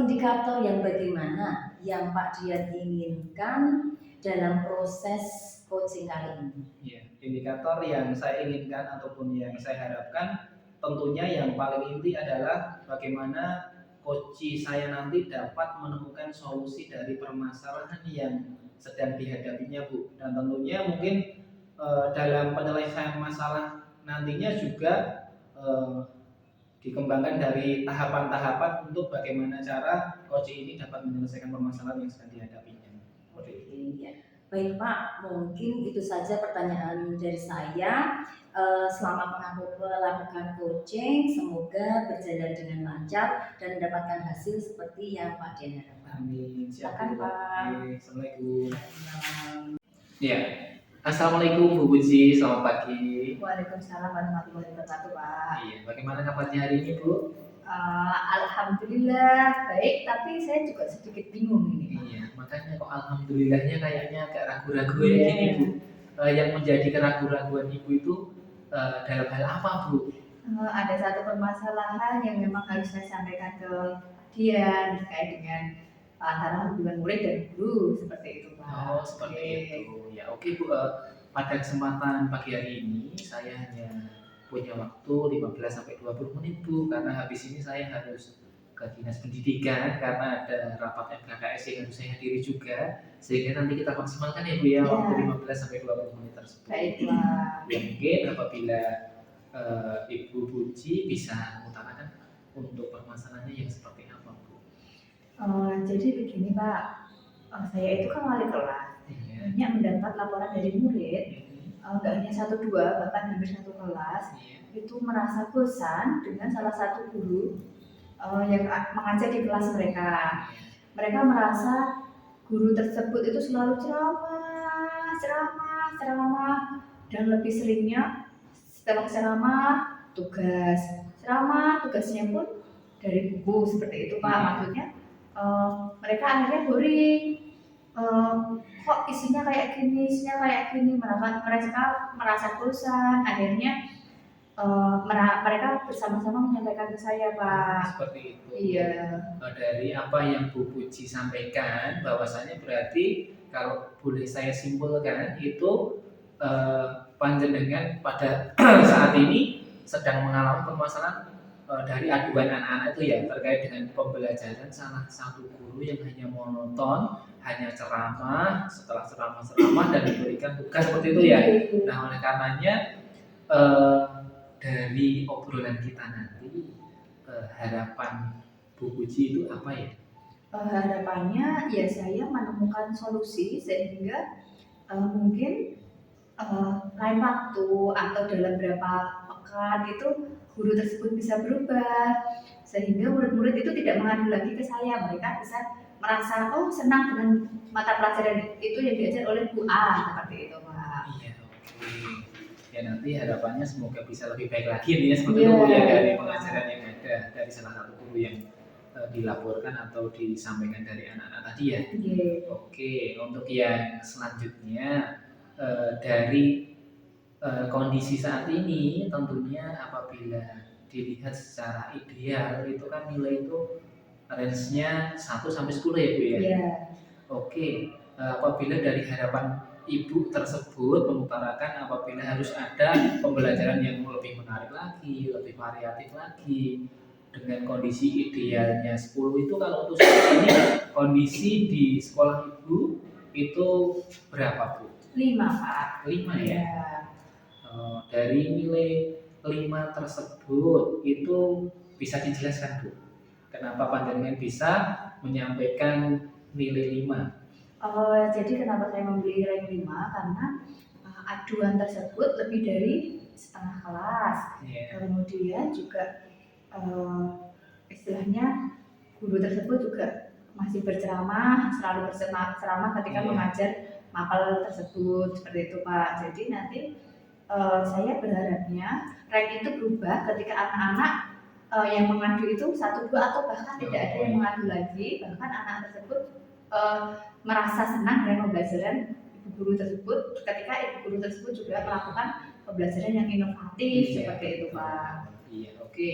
Indikator yang bagaimana yang Pak Dian inginkan dalam proses coaching kali ini? Ya, indikator yang saya inginkan ataupun yang saya harapkan tentunya yang paling inti adalah bagaimana coach saya nanti dapat menemukan solusi dari permasalahan yang sedang dihadapinya Bu. Dan tentunya mungkin dalam penyelesaian masalah nantinya juga dikembangkan dari tahapan-tahapan untuk bagaimana cara coach ini dapat menyelesaikan permasalahan yang sedang dihadapinya. Ya. Baik Pak, mungkin itu saja pertanyaan dari saya. Selamat melakukan coaching, semoga berjalan dengan lancar dan mendapatkan hasil seperti yang Pak Dian harapkan. Amin. Silakan Pak. Assalamualaikum. Ya, assalamualaikum Bu Puji, selamat pagi. Waalaikumsalam warahmatullahi wabarakatuh Pak. Iya, bagaimana kabarnya hari ini Bu? Alhamdulillah baik, tapi saya juga sedikit bingung ini. Iya, makanya kok alhamdulillahnya kayaknya agak ragu-ragu ya gini Bu. Yang menjadi keraguan-raguan Ibu itu dalam hal apa Bu? ada satu permasalahan yang memang harus saya sampaikan ke dia terkait dengan antara hubungan murid dan guru seperti itu Pak. Oh, seperti Oke. itu. Ya, oke Bu. Pada kesempatan pagi hari ini saya hanya punya waktu 15 sampai 20 menit Bu, karena habis ini saya harus ke Dinas Pendidikan karena ada rapat MKKS yang harus saya hadiri juga. Sehingga nanti kita maksimalkan ya Bu ya, Ya. waktu 15 sampai 20 menit tersebut. Baiklah. Ya, mungkin apabila Ibu Puji bisa mengutarakan untuk permasalahannya yang seperti apa Bu? Jadi begini Pak, saya itu kan wali kelas, Iya. banyak mendapat laporan dari murid, Mhm. nggak hanya satu dua, bahkan hampir satu kelas, Iya. itu merasa bosan dengan salah satu guru yang mengajar di kelas mereka. Mereka merasa guru tersebut itu selalu ceramah, dan lebih seringnya setelah ceramah tugasnya pun dari buku seperti itu Pak. Maksudnya mereka akhirnya boring. Kok isinya kayak gini, mereka merasa bosan. Akhirnya mereka bersama-sama menyampaikan ke saya Pak. Seperti itu. Iya. Dari apa yang Bu Puji sampaikan, bahwasanya berarti kalau boleh saya simpulkan itu panjenengan pada saat ini sedang mengalami permasalahan dari aduan anak-anak itu ya, terkait dengan pembelajaran salah satu guru yang hanya monoton, hanya ceramah, setelah ceramah dan diberikan tugas seperti itu ya. Nah, oleh karenanya dari obrolan kita nanti, harapan Bu Puji itu apa ya? Harapannya ya saya menemukan solusi sehingga mungkin lain waktu atau dalam berapa pekan itu guru tersebut bisa berubah sehingga murid-murid itu tidak mengadu lagi ke saya. Mereka bisa merasa senang dengan mata pelajaran itu yang diajar oleh Bu A seperti itu Pak. Iya, oke. Ya, nanti harapannya semoga bisa lebih baik lagi nih ya, seperti itu ya, dari pengajaran yang ada dari salah satu guru yang dilaporkan atau disampaikan dari anak-anak tadi ya. Oke, untuk yang selanjutnya dari kondisi saat ini tentunya apabila dilihat secara ideal itu kan nilai itu range-nya 1 sampai 10 ya Bu ya. Iya. Oke, apabila dari harapan Ibu tersebut mengutarakan apabila harus ada pembelajaran yang lebih menarik lagi, lebih variatif lagi, dengan kondisi idealnya 10 itu, kalau untuk saat ini kondisi di sekolah Ibu itu berapa Bu? 5 Pak. 5 ya? Iya. Dari nilai 5 tersebut itu bisa dijelaskan Bu, kenapa panjenengan bisa menyampaikan nilai 5? Jadi kenapa saya membeli rank 5? Karena aduan tersebut lebih dari setengah kelas. Kemudian juga istilahnya guru tersebut juga masih selalu berceramah ketika mengajar mapel tersebut seperti itu Pak. Jadi nanti saya berharapnya rank itu berubah ketika anak-anak yang mengadu itu 1, 2 atau bahkan tidak ada yang mengadu lagi, bahkan anak tersebut merasa senang dengan pembelajaran ibu guru tersebut ketika ibu guru tersebut juga melakukan pembelajaran yang inovatif seperti itu Pak. Iya, oke.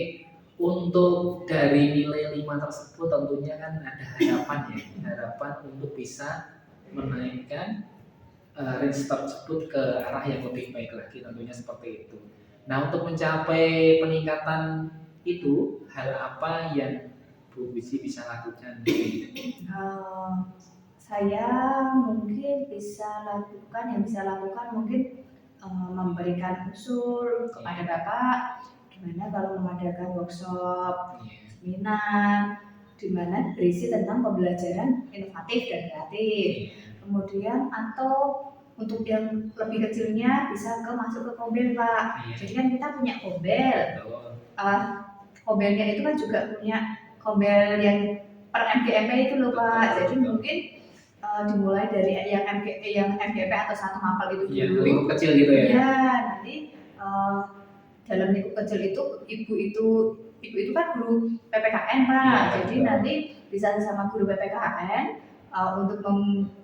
Untuk dari nilai 5 tersebut tentunya kan ada harapan untuk bisa menaikkan range tersebut ke arah yang lebih baik lagi, tentunya seperti itu. Nah, untuk mencapai peningkatan itu, hal apa yang Bu Puji bisa lakukan? Saya mungkin bisa lakukan mungkin memberikan usul kepada Bapak gimana kalau mengadakan workshop, seminar di mana berisi tentang pembelajaran inovatif dan kreatif. Kemudian atau untuk yang lebih kecilnya bisa masuk ke Kobel Pak. Jadi kan kita punya Kobel. Kobelnya itu kan juga punya Kobel yang per MGMP itu loh Pak. Jadi mungkin dimulai dari yang MGP atau satu mapel itu dulu. Lingkup kecil gitu ya? Iya, nanti dalam lingkup kecil itu ibu itu kan guru PPKN Pak. Jadi nanti bisa sama guru PPKN untuk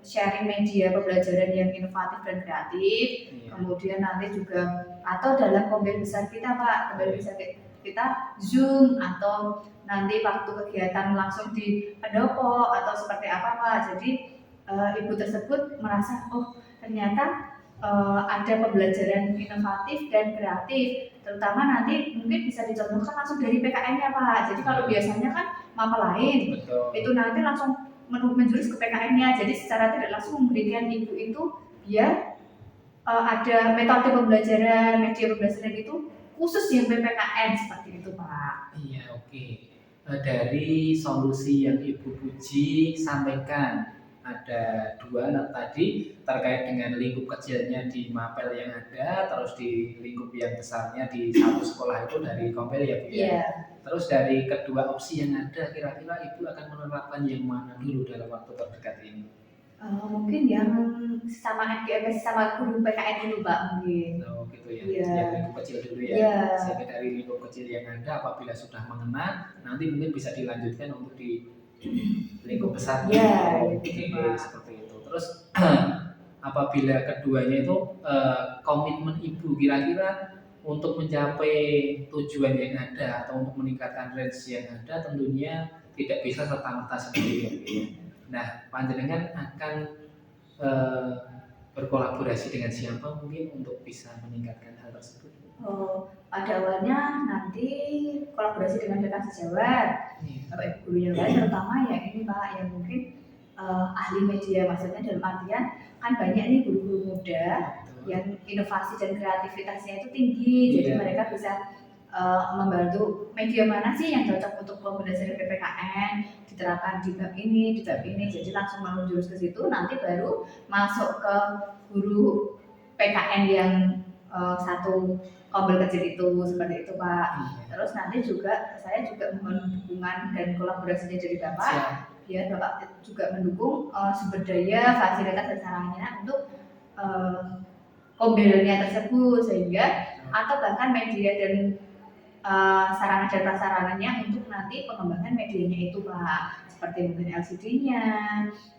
sharing media pembelajaran yang inovatif dan kreatif. Iya. Kemudian nanti juga atau dalam kombel besar kita Pak, kombel besar kita Zoom atau nanti waktu kegiatan langsung di pendopo atau seperti apa Pak. Jadi ibu tersebut merasa oh ternyata ada pembelajaran inovatif dan kreatif, terutama nanti mungkin bisa dicontohkan langsung dari PKN-nya Pak. Jadi kalau biasanya kan mama lain Betul. itu nanti langsung menjurus ke PKN-nya, jadi secara tidak langsung memberikan ibu itu biar ada metode pembelajaran, media pembelajaran itu khusus yang PPKN seperti itu Pak. Iya, oke. Dari solusi yang Ibu Puji sampaikan, ada dua tadi terkait dengan lingkup kecilnya di mapel yang ada, terus di lingkup yang besarnya di satu sekolah itu dari kompel ya Bu ya. Iya. Terus dari kedua opsi yang ada, kira-kira Ibu akan menerapkan yang mana dulu dalam waktu terdekat ini? Mungkin yang sama FGMS sama guru PKN dulu Pak mungkin. Oh gitu ya, Iya. yang lingkup kecil dulu ya. Iya. Sehingga dari lingkup kecil yang ada, apabila sudah mengena, nanti mungkin bisa dilanjutkan untuk di lingkup besar. Iya, Oke, gitu, Pak. seperti itu. Terus apabila keduanya itu komitmen ibu kira-kira untuk mencapai tujuan yang ada atau untuk meningkatkan range yang ada, tentunya tidak bisa serta-merta sendiri. Ya. Nah, panjenengan akan berkolaborasi dengan siapa mungkin untuk bisa meningkatkan hal tersebut? Pada awalnya nanti kolaborasi dengan DKV Sejawat, Bapak Ibu guru yang lain, terutama yang ini Pak, yang mungkin ahli media, maksudnya dalam artian kan banyak nih guru-guru muda yang inovasi dan kreativitasnya itu tinggi, jadi Iya. mereka bisa membantu media mana sih yang cocok untuk pembelajaran PPKN, diterapkan di bab ini, jadi langsung menjurus ke situ, nanti baru masuk ke guru PKN yang satu kombel kecil itu, seperti itu Pak. Terus nanti juga saya juga mohon dukungan dan kolaborasinya dari Bapak. Siap. Ya, Bapak juga mendukung sumber daya, fasilitas dan sarannya untuk kombelnya tersebut, sehingga atau bahkan media dan sarana dan prasarananya untuk nanti pengembangan medianya itu Pak, seperti mungkin LCD-nya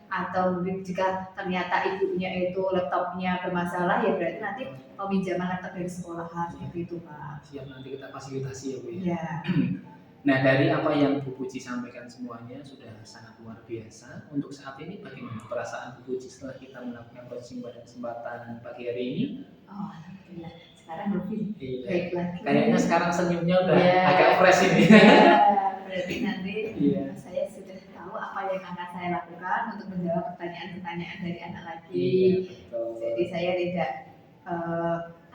atau mungkin jika ternyata ibunya itu laptopnya bermasalah, ya berarti nanti peminjaman laptop dari sekolah seperti itu Pak. Siap, nanti kita fasilitasi ya Bu ya. Ya. Nah, dari apa yang Bu Puji sampaikan semuanya sudah sangat luar biasa. Untuk saat ini bagaimana perasaan Bu Puji setelah kita melakukan coaching pada kesempatan pagi hari ini? Oh, alhamdulillah. Sekarang lebih Iya. baik lagi. Kayaknya sekarang senyumnya udah Iya. agak fresh ini. Ya, berarti nanti Iya. saya sudah tahu apa yang akan saya lakukan untuk menjawab pertanyaan-pertanyaan dari anak lagi. Iya, betul. Jadi saya tidak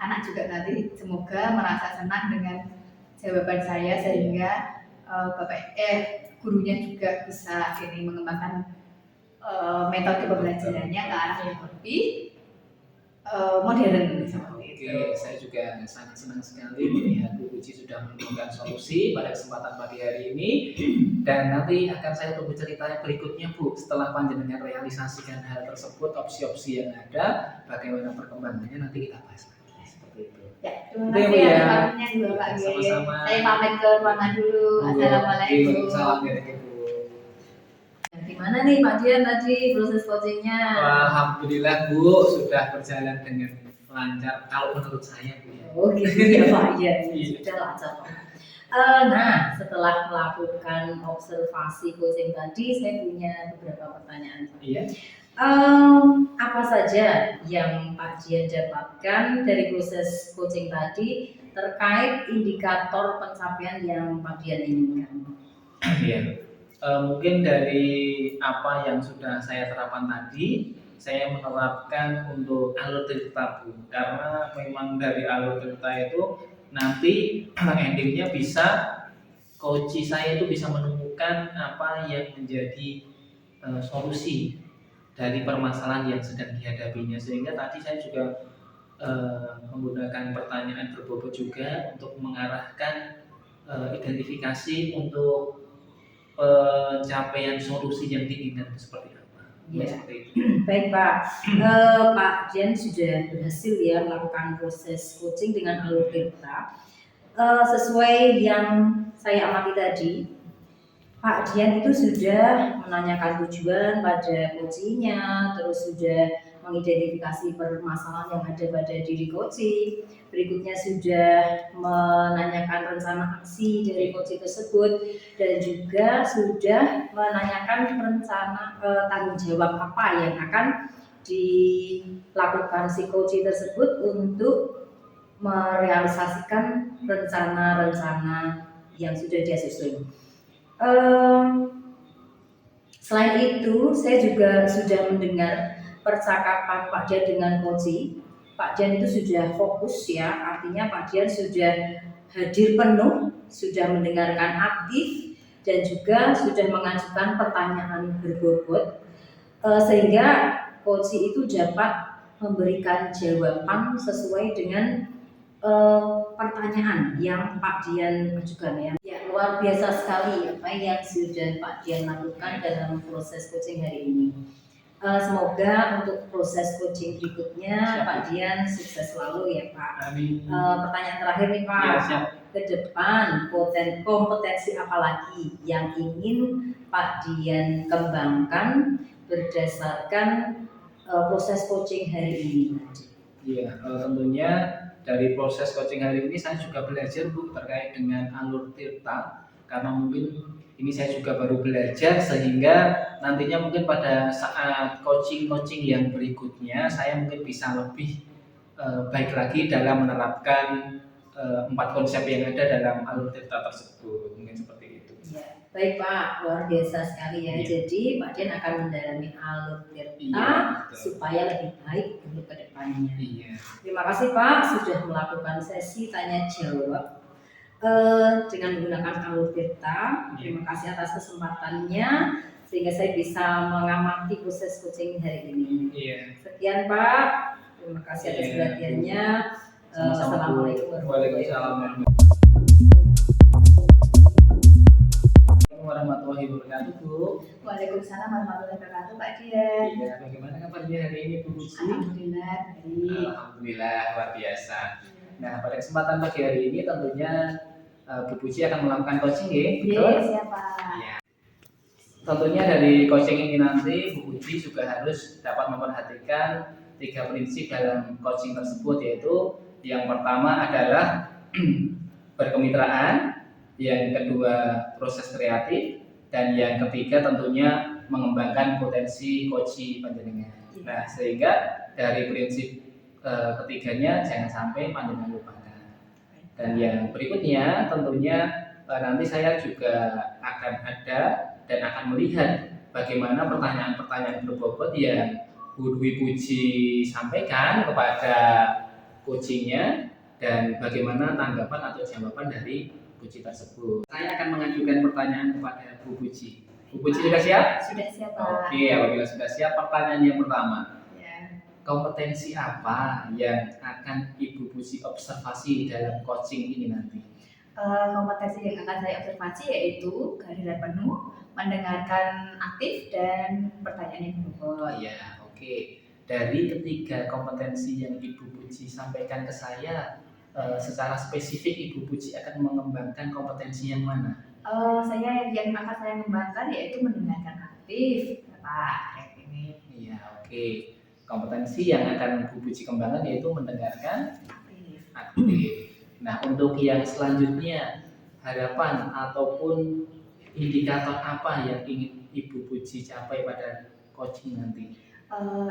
anak juga nanti semoga merasa senang dengan jawaban saya, sehingga gurunya juga bisa ini mengembangkan metode pembelajarannya ke arah yang lebih modern seperti itu. Oke, saya juga sangat senang sekali melihat Bu Puji sudah menemukan solusi pada kesempatan pagi hari ini, dan nanti akan saya tunggu ceritanya berikutnya Bu. Setelah panjenengan realisasikan hal tersebut, opsi-opsi yang ada, bagaimana perkembangannya nanti kita bahas lagi seperti itu. Ya, terima Itu ya, Bu, kasih ya. atas pamitnya dulu Pak G. Sama-sama. Saya pamit ke ruangan dulu. Assalamualaikum. Salam dari Bu. Gimana nih Pak Dian tadi proses coachingnya? Alhamdulillah Bu, sudah berjalan dengan lancar kalau menurut saya Bu ya. Oh gitu ya Pak, iya Iya. sudah lancar Pak. Nah, setelah melakukan observasi coaching tadi, saya punya beberapa pertanyaan. Iya. Apa saja yang Pak Dian dapatkan dari proses coaching tadi terkait indikator pencapaian yang Pak Dian inginkan? Iya. Mungkin dari apa yang sudah saya terapkan tadi, saya menerapkan untuk alur cerita Bu, karena memang dari alur cerita itu nanti endingnya bisa coach saya itu bisa menemukan apa yang menjadi solusi dari permasalahan yang sedang dihadapinya, sehingga tadi saya juga menggunakan pertanyaan berbobot juga untuk mengarahkan identifikasi untuk pencapaian solusi yang diinginkan itu seperti apa. Ya. Seperti itu. Baik Pak, Pak Dian sudah berhasil ya melakukan proses coaching dengan alur cerita. Sesuai yang saya amati tadi, Pak Dian itu sudah menanyakan tujuan pada coachingnya, terus sudah mengidentifikasi permasalahan yang ada pada diri coaching. Berikutnya sudah menanyakan rencana aksi dari coaching tersebut dan juga sudah menanyakan rencana tanggung jawab apa yang akan dilakukan si coaching tersebut untuk merealisasikan rencana-rencana yang sudah dia susun. Selain itu, saya juga sudah mendengar percakapan Pak Dian dengan coaching. Pak Dian itu sudah fokus ya, artinya Pak Dian sudah hadir penuh, sudah mendengarkan aktif, dan juga sudah mengajukan pertanyaan berbobot, sehingga coaching itu dapat memberikan jawaban sesuai dengan pertanyaan yang Pak Dian ajukan ya. Luar biasa sekali apa yang sudah Pak Dian lakukan dalam proses coaching hari ini. Semoga untuk proses coaching berikutnya Pak Dian sukses selalu ya Pak. Amin. Pertanyaan terakhir nih Pak, Ya, siap. ke depan kompetensi apa lagi yang ingin Pak Dian kembangkan berdasarkan proses coaching hari ini? Iya, tentunya dari proses coaching hari ini saya juga belajar Bu terkait dengan alur tirta, karena mungkin ini saya juga baru belajar sehingga nantinya mungkin pada saat coaching yang berikutnya saya mungkin bisa lebih baik lagi dalam menerapkan 4 konsep yang ada dalam alur tirta tersebut, mungkin seperti itu. Ya, baik Pak, luar biasa sekali ya. Iya. Jadi Pak Dian akan mendalami alur tirta Iya, betul. supaya lebih baik untuk kedepannya. Iya. Terima kasih Pak sudah melakukan sesi tanya jawab dengan menggunakan alur tirta. Terima kasih atas kesempatannya sehingga saya bisa mengamati proses coaching hari ini. Iya. Sekian Pak, terima kasih atas Iya. perhatiannya. Sama-sama, Bu. Assalamualaikum Waalaikumsalam warahmatullahi wabarakatuh, Bu. Waalaikumsalam warahmatullahi wabarakatuh, Pak Dian. Iya, bagaimana kabarnya hari ini, Bu Puji? Alhamdulillah baik. Alhamdulillah, luar biasa. Nah, pada kesempatan pagi hari ini tentunya Bu Puji akan melakukan coaching ya, betul? Iya, siapa? Iya. Tentunya dari coaching ini nanti Bu Puji juga harus dapat memperhatikan 3 prinsip dalam coaching tersebut, yaitu yang pertama adalah berkemitraan, yang kedua proses kreatif, dan yang ketiga tentunya mengembangkan potensi coaching panjenengan. Nah, sehingga dari prinsip ketiganya jangan sampai panjenengan lupakan. Dan yang berikutnya tentunya nanti saya juga akan ada dan akan melihat bagaimana pertanyaan-pertanyaan berbobot yang Bu Dwi Puji sampaikan kepada coachingnya dan bagaimana tanggapan atau jawaban dari Puji tersebut. Saya akan mengajukan pertanyaan kepada Bu Puji. Bu Puji sudah siap? Sudah siap, Pak. Oke, apabila sudah siap, pertanyaan yang pertama. Ya. Kompetensi apa yang akan Ibu Puji observasi dalam coaching ini nanti? Kompetensi yang akan saya observasi yaitu kehadiran penuh, mendengarkan aktif, dan pertanyaan yang berbobot. Oh ya, oke. Dari ketiga kompetensi yang Ibu Puji sampaikan ke saya, secara spesifik Ibu Puji akan mengembangkan kompetensi yang mana? Yang akan saya kembangkan yaitu mendengarkan aktif, Pak. Kayak ini. Iya, oke. Kompetensi yang akan Bu Puji kembangkan yaitu mendengarkan Aktif. aktif. Nah, untuk yang selanjutnya, harapan ataupun indikator apa yang ingin Ibu Puji capai pada coaching nanti?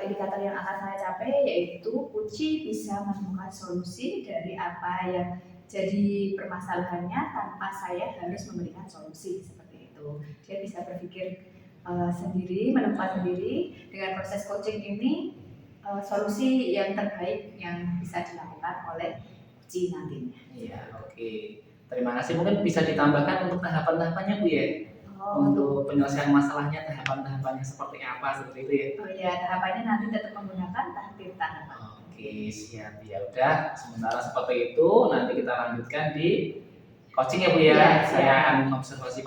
Indikator yang akan saya capai yaitu Puji bisa menemukan solusi dari apa yang jadi permasalahannya tanpa saya harus memberikan solusi seperti itu. Dia bisa berpikir sendiri, menemukan sendiri dengan proses coaching ini solusi yang terbaik yang bisa dilakukan oleh Puji nantinya. Iya, oke. Terima kasih. Mungkin bisa ditambahkan untuk tahapan-tahapannya Bu ya? Untuk penyelesaian masalahnya tahapan-tahapannya seperti apa seperti itu ya? Oh ya, tahapannya nanti tetap menggunakan tahap. Oke, siap. Ya udah, sementara seperti itu nanti kita lanjutkan di coaching ya Bu ya. Iya, Saya siap. akan observasi.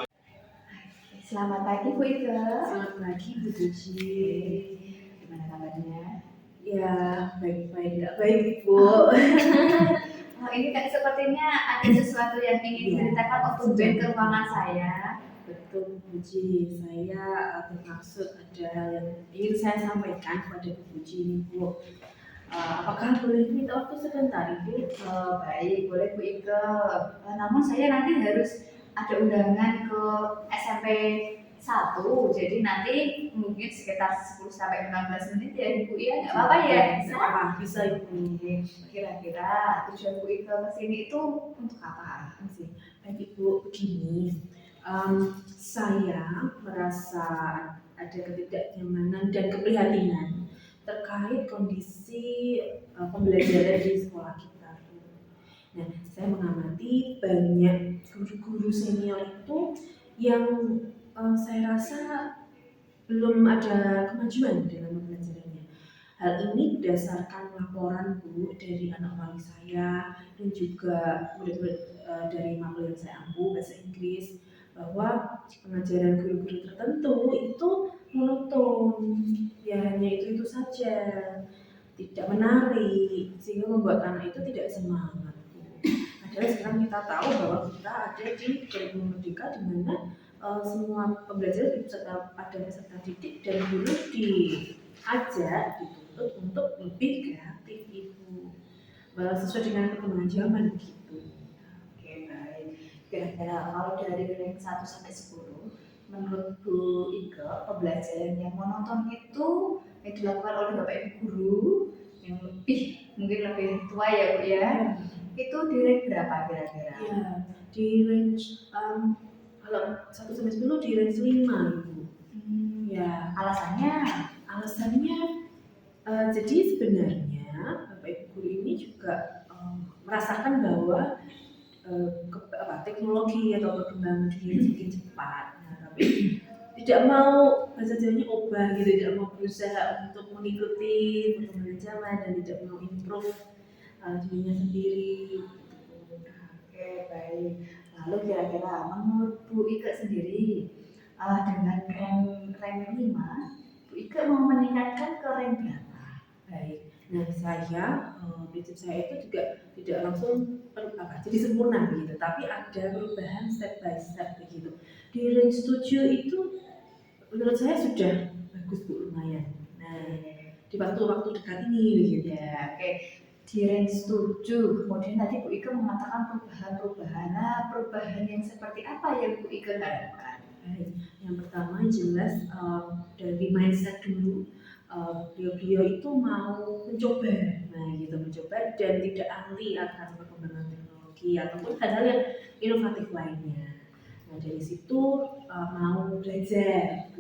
Selamat pagi Bu Ika. Selamat pagi Bu Puji. Gimana kabarnya? Ya, baik-baik, nggak baik Bu. Oh, ini kan sepertinya ada sesuatu yang ingin diceritakan waktu Ben ke ruangan saya. betul Bu Ji. Saya bermaksud ada hal yang ingin saya sampaikan kepada Bu Ji ini Bu. Apakah boleh minta waktu sebentar Ibu? Baik, boleh Bu Ike. Namun saya nanti harus ada undangan ke SMP 1, jadi nanti mungkin sekitar 10 sampai 15 menit ya Ibu ya, nggak apa-apa ya? Bisa? Apa? Bisa Ibu. Kira-kira tujuan Bu Ike ke sini itu untuk apa? Masih. Baik Ibu, begini. Saya merasa ada ketidaknyamanan dan keprihatinan terkait kondisi pembelajaran di sekolah kita. Nah, saya mengamati banyak guru-guru senior itu yang saya rasa belum ada kemajuan dalam pembelajarannya. Hal ini berdasarkan laporan Bu dari anak wali saya dan juga murid-murid dari mapel yang saya ampu bahasa Inggris, bahwa pengajaran guru-guru tertentu itu monoton, ya hanya itu saja, tidak menarik, sehingga membuat anak itu tidak semangat. Padahal sekarang kita tahu bahwa kita ada di kurikulum merdeka di mana semua pembelajaran pada peserta didik dan guru diajar, dituntut untuk lebih kreatif Ibu, sesuai dengan perkembangan zaman gitu. Oke, baik. Kira-kira kalau dari rank 1 sampai 10, menurut Bu Ike, pembelajaran yang monoton itu yang dilakukan oleh Bapak Ibu guru yang mungkin lebih tua ya Bu ya, itu di rank berapa kira-kira? Ya, di range kalau 1 sampai 10 di range 5 Ibu. Ya, alasannya jadi sebenarnya Bapak Ibu guru ini juga merasakan bahwa teknologi atau perkembangan dunia semakin cepat. Nah, tapi tidak mau bahasanya obah gitu, tidak mau berusaha untuk mengikuti perkembangan zaman dan tidak mau improve dirinya sendiri. Oke, baik. Lalu kira-kira menurut Bu Ike sendiri, dengan rank 5, Bu Ike mau meningkatkan ke rank berapa? Baik. Nah, prinsip saya itu juga tidak langsung jadi sempurna begitu, tapi ada perubahan step by step begitu. Di range 7 itu menurut saya sudah bagus Bu, lumayan. Nah, di waktu-waktu dekat ini begitu. Ya, oke. Di range 7, kemudian tadi Bu Ike mengatakan perubahan. Nah, perubahan yang seperti apa yang Bu Ike harapkan? Baik. Yang pertama jelas dari mindset dulu, beliau itu mau mencoba dan tidak ahli akan perkembangan teknologi ataupun hal-hal yang inovatif lainnya. Nah, dari situ mau belajar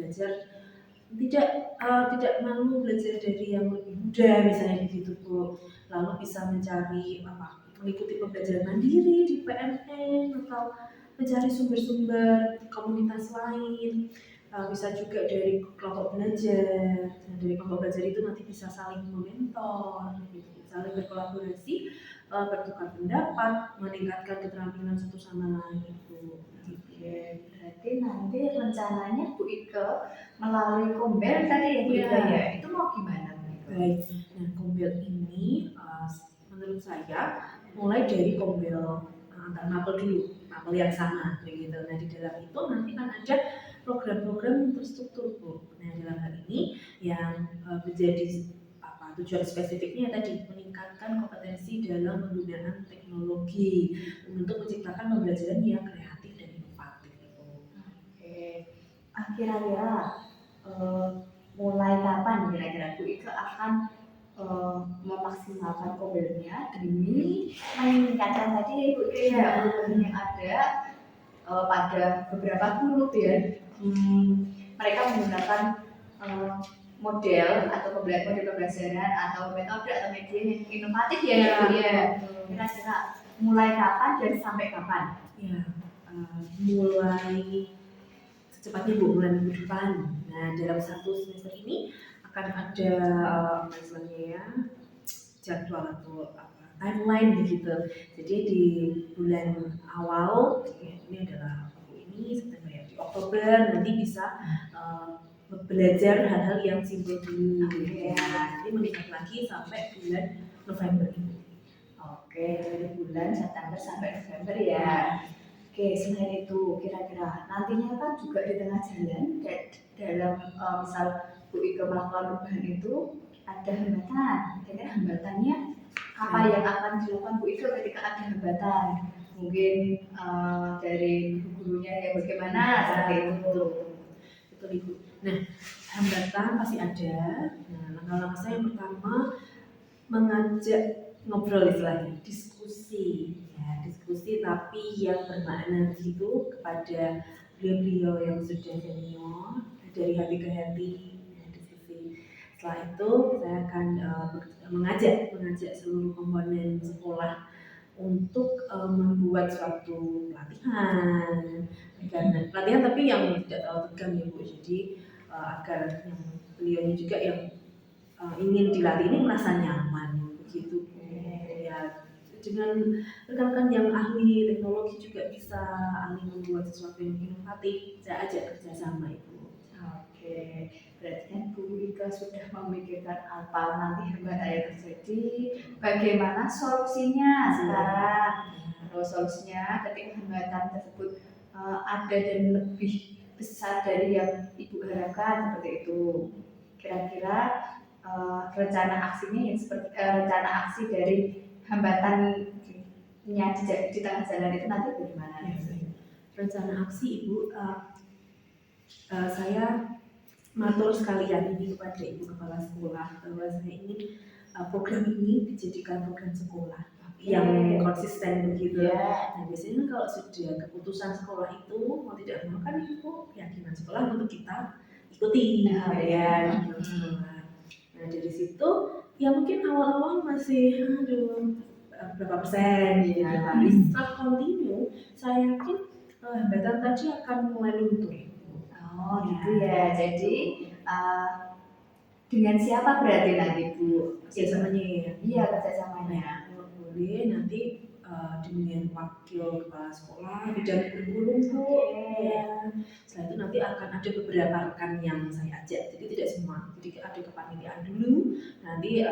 tidak malu belajar dari yang lebih muda misalnya begitu Bu, lalu bisa mengikuti pembelajaran mandiri di PMN atau mencari sumber-sumber komunitas lain, bisa juga dari kelompok belajar. Nah, dari kelompok belajar itu nanti bisa saling mementor, gitu, saling berkolaborasi, bertukar pendapat, meningkatkan keterampilan satu sama lain itu. Oke, berarti nanti rencananya Bu Ike melalui Kombel tadi ya Bu Ike ya, itu mau gimana Bu Ike? Baik, nah Kombel ini menurut saya mulai dari Kombel antar mapel dulu, mapel yang sama begitu. Nah, di dalam itu nanti kan ada program-program yang terstruktur Bu. Nah, dalam hal ini yang menjadi tujuan spesifiknya tadi meningkatkan kompetensi dalam penggunaan teknologi untuk menciptakan pembelajaran yang kreatif dan inovatif itu. Oke, kira-kira mulai kapan kira-kira Bu Ike akan memaksimalkan Kombelnya demi meningkatkan tadi Bu Ike ya perubahan yang ada pada beberapa guru ya, mereka menggunakan model atau model pembelajaran atau metode atau media yang inovatif ya Bu ya. Kira-kira mulai kapan dan sampai kapan? Ya, mulai secepatnya Bu, mulai minggu depan. Nah, dalam 1 semester ini akan ada jadwal atau timeline begitu. Jadi di bulan awal ini adalah September ya, di Oktober nanti bisa belajar hal-hal yang simpel dulu. Ya, nanti meningkat lagi sampai bulan November ini. Oke, dari bulan September sampai November ya. Oke, selain itu kira-kira nantinya kan juga di tengah jalan dalam misal Bu Ika melakukan perubahan itu ada hambatan. Kira-kira hambatannya apa yang akan dilakukan Bu Ika ketika ada hambatan? Mungkin dari gurunya yang bagaimana seperti itu. Betul Ibu. Nah, hambatan pasti ada. Nah, langkah-langkah saya yang pertama mengajak ngobrol istilahnya, diskusi. Ya, diskusi tapi yang bermakna begitu kepada beliau-beliau yang sudah senior dari hati ke hati. Ya, diskusi. Setelah itu saya akan mengajak seluruh komponen sekolah untuk membuat suatu pelatihan tapi yang tidak terlalu tegang ya Bu, jadi agar yang beliaunya juga yang ingin dilatih ini merasa nyaman begitu Bu. Ya, dengan rekan-rekan yang ahli teknologi juga bisa ahli membuat sesuatu yang inovatif, saya ajak kerjasama Ibu. Oke, berarti kan Bu Ika sudah memikirkan apa nanti hambatan yang terjadi, bagaimana solusinya sekarang. Terus solusinya ketika hambatan tersebut ada dan lebih besar dari yang Ibu harapkan seperti itu. Kira-kira rencana aksinya yang seperti rencana aksi dari hambatannya di tengah jalan itu nanti bagaimana? Rencana aksi Ibu, saya matur sekalian ini kepada Ibu Kepala Sekolah bahwa saya ingin program ini dijadikan program sekolah yang konsisten begitu. Nah, biasanya kalau sudah keputusan sekolah itu mau tidak mau kan itu keyakinan sekolah untuk kita ikuti. Nah, dari situ ya mungkin awal-awal masih berapa persen gitu. Tapi setelah kontinu saya yakin hambatan tadi akan mulai luntur. Oh gitu ya. Jadi dengan siapa berarti nanti Bu? Kerjasamanya ya. Iya, kerjasamanya. Kalau boleh nanti dengan wakil kepala sekolah bidang kurikulum Bu. Ya. Setelah itu nanti akan ada beberapa rekan yang saya ajak. Jadi tidak semua. Jadi ada kepanitiaan dulu. Nanti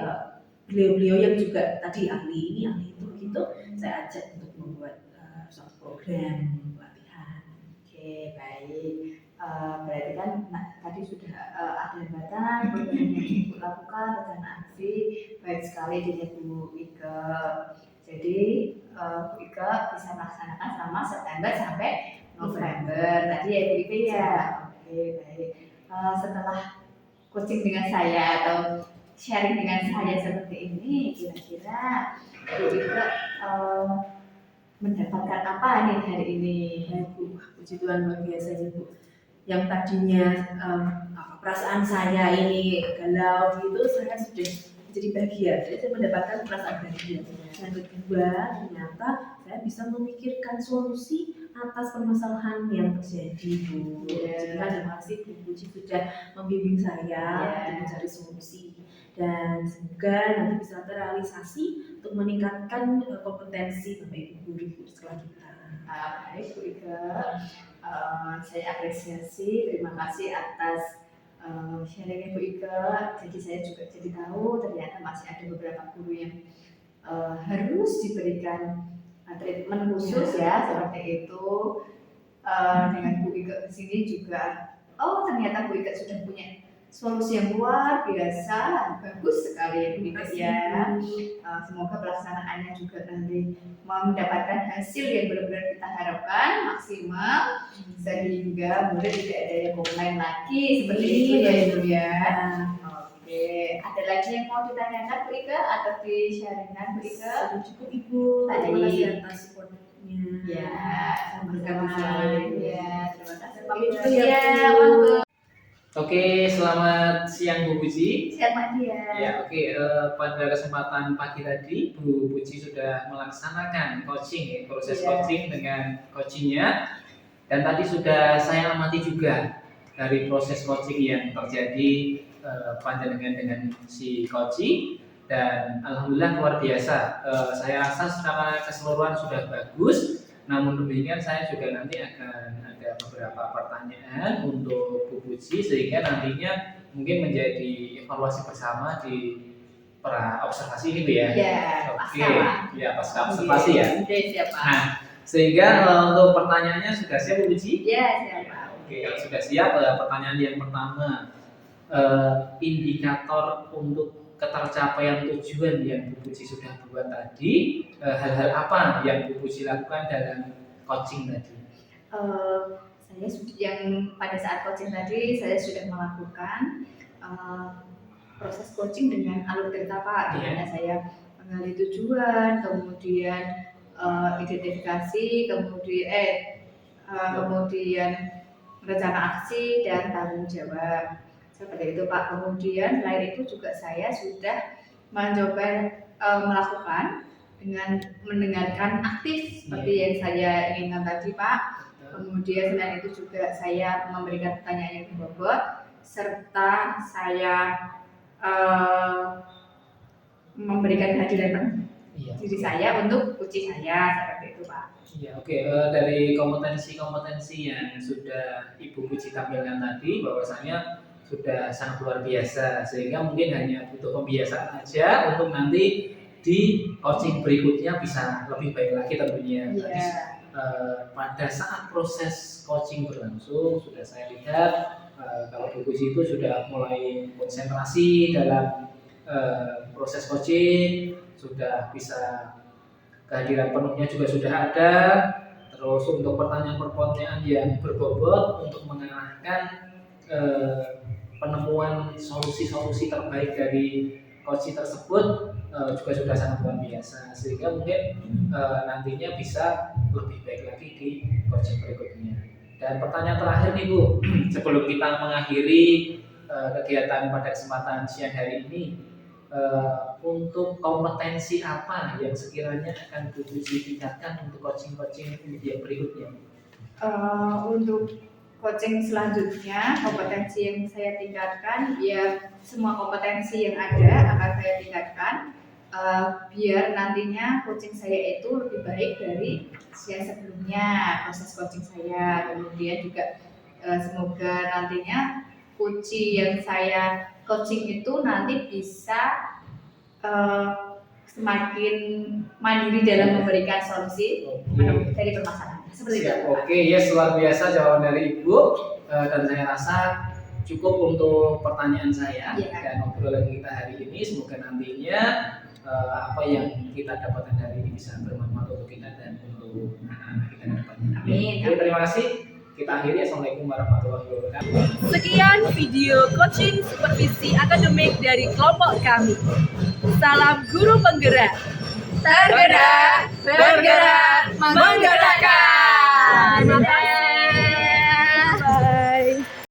beliau-beliau yang juga tadi ahli itu gitu, saya ajak untuk membuat suatu program pelatihan. Oke, baik. Berarti kan tadi sudah ada hambatan, program yang Ibu lakukan, rencana aksi, baik sekali dari Bu Ika. Jadi Bu Ika bisa melaksanakan selama September sampai November. Tadi ya Bu Ika ya. Oke, baik. Setelah coaching dengan saya atau sharing dengan saya seperti ini, kira-kira Bu Ika mendapatkan apa nih hari ini? Baik Bu, puji Tuhan luar biasa ya Bu. Yang tadinya perasaan saya ini galau gitu, saya sudah jadi bahagia. Jadi saya mendapatkan perasaan bahagia. Yang kedua, ternyata saya bisa memikirkan solusi atas permasalahan yang terjadi Bu. Jadi terima kasih Bu Puji sudah membimbing saya untuk mencari solusi. Dan semoga nanti bisa terrealisasi untuk meningkatkan kompetensi Bapak Ibu guru di sekolah kita. Baik Bu Ika, saya apresiasi, terima kasih atas sharingnya Bu Ika. Jadi saya juga jadi tahu ternyata masih ada beberapa guru yang harus diberikan treatment khusus ya seperti itu. Dengan Bu Ika di sini juga, oh ternyata Bu Ika sudah punya solusi yang luar biasa, bagus sekali ya Bu Ika ya. Semoga pelaksanaannya juga nanti mendapatkan hasil yang benar-benar kita harapkan maksimal sehingga murid tidak ada yang komplain lagi seperti itu ya Ibu ya. Oke, ada lagi yang mau ditanyakan Bu Ika atau di-sharingkan Bu Ika? Cukup Ibu, terima kasih atas supportnya. Ya, sama-sama. Ya, terima kasih Pak Pamit Ika. dulu ya, Ya, Bu. monggo. Oke, selamat siang Bu Puji. Siapa dia? Ya, oke. Pada kesempatan pagi tadi, Bu Puji sudah melaksanakan coaching, ya, proses coaching dengan coachingnya. Dan tadi sudah saya amati juga dari proses coaching yang terjadi panjenengan dengan si coaching. Dan alhamdulillah luar biasa. Saya rasa secara keseluruhan sudah bagus. Namun demikian saya juga nanti akan ada beberapa pertanyaan untuk Bu Puji sehingga nantinya mungkin menjadi evaluasi bersama di pra observasi ini Bu ya. Iya, Oke, ya pasca observasi ya. Oke, siapa? Nah, Sehingga untuk pertanyaannya sudah siap Bu Puji? Ya, siapa? Oke, kalau sudah siap, pertanyaan yang pertama, indikator untuk ketercapaian tujuan yang Bu Puji sudah buat tadi, hal-hal apa yang Bu Puji lakukan dalam coaching tadi? Saya yang pada saat coaching tadi saya sudah melakukan proses coaching dengan alur cerita Pak, di mana saya mengenali tujuan, kemudian identifikasi, kemudian rencana aksi dan tanggung jawab seperti itu Pak. Kemudian selain itu juga saya sudah mencoba melakukan dengan mendengarkan aktif seperti yang saya inginkan tadi Pak. Kemudian selain itu juga saya memberikan pertanyaan yang berbobot serta saya memberikan kehadiran diri saya untuk coaching saya seperti itu Pak. Iya, oke. Dari kompetensi-kompetensi yang sudah Ibu Puji tampilkan tadi, bahwasanya sudah sangat luar biasa, sehingga mungkin hanya butuh pembiasaan aja untuk nanti di coaching berikutnya bisa lebih baik lagi tentunya. Pada saat proses coaching berlangsung sudah saya lihat kalau Bu Puji itu sudah mulai konsentrasi dalam proses coaching, sudah bisa kehadiran penuhnya juga sudah ada. Terus untuk pertanyaan-pertanyaan yang berbobot untuk mengarahkan penemuan solusi-solusi terbaik dari coaching tersebut juga sudah sangat luar biasa, sehingga mungkin nantinya bisa lebih baik lagi di coaching berikutnya. Dan pertanyaan terakhir nih Bu, sebelum kita mengakhiri kegiatan pada kesempatan siang hari ini, untuk kompetensi apa yang sekiranya akan Bu Puji tingkatkan untuk coaching-coaching yang berikutnya? Untuk coaching selanjutnya, kompetensi yang saya tingkatkan ya semua kompetensi yang ada akan saya tingkatkan biar nantinya coaching saya itu lebih baik dari yang sebelumnya proses coaching saya. Kemudian juga semoga nantinya coaching yang saya coaching itu nanti bisa semakin mandiri dalam memberikan solusi dari permasalahan. Seperti itu. Oke, yes, luar biasa jawaban dari Ibu, dan saya rasa cukup untuk pertanyaan saya dan obrolan kita hari ini. Semoga nantinya apa yang kita dapatkan hari ini bisa bermanfaat untuk kita dan untuk anak-anak kita ke depannya. Amin. Oke, terima kasih. Kita akhiri. Assalamualaikum warahmatullahi wabarakatuh. Sekian video coaching supervisi akademik dari kelompok kami. Salam guru penggerak. Tergerak, bergerak, menggerakkan. Terima kasih.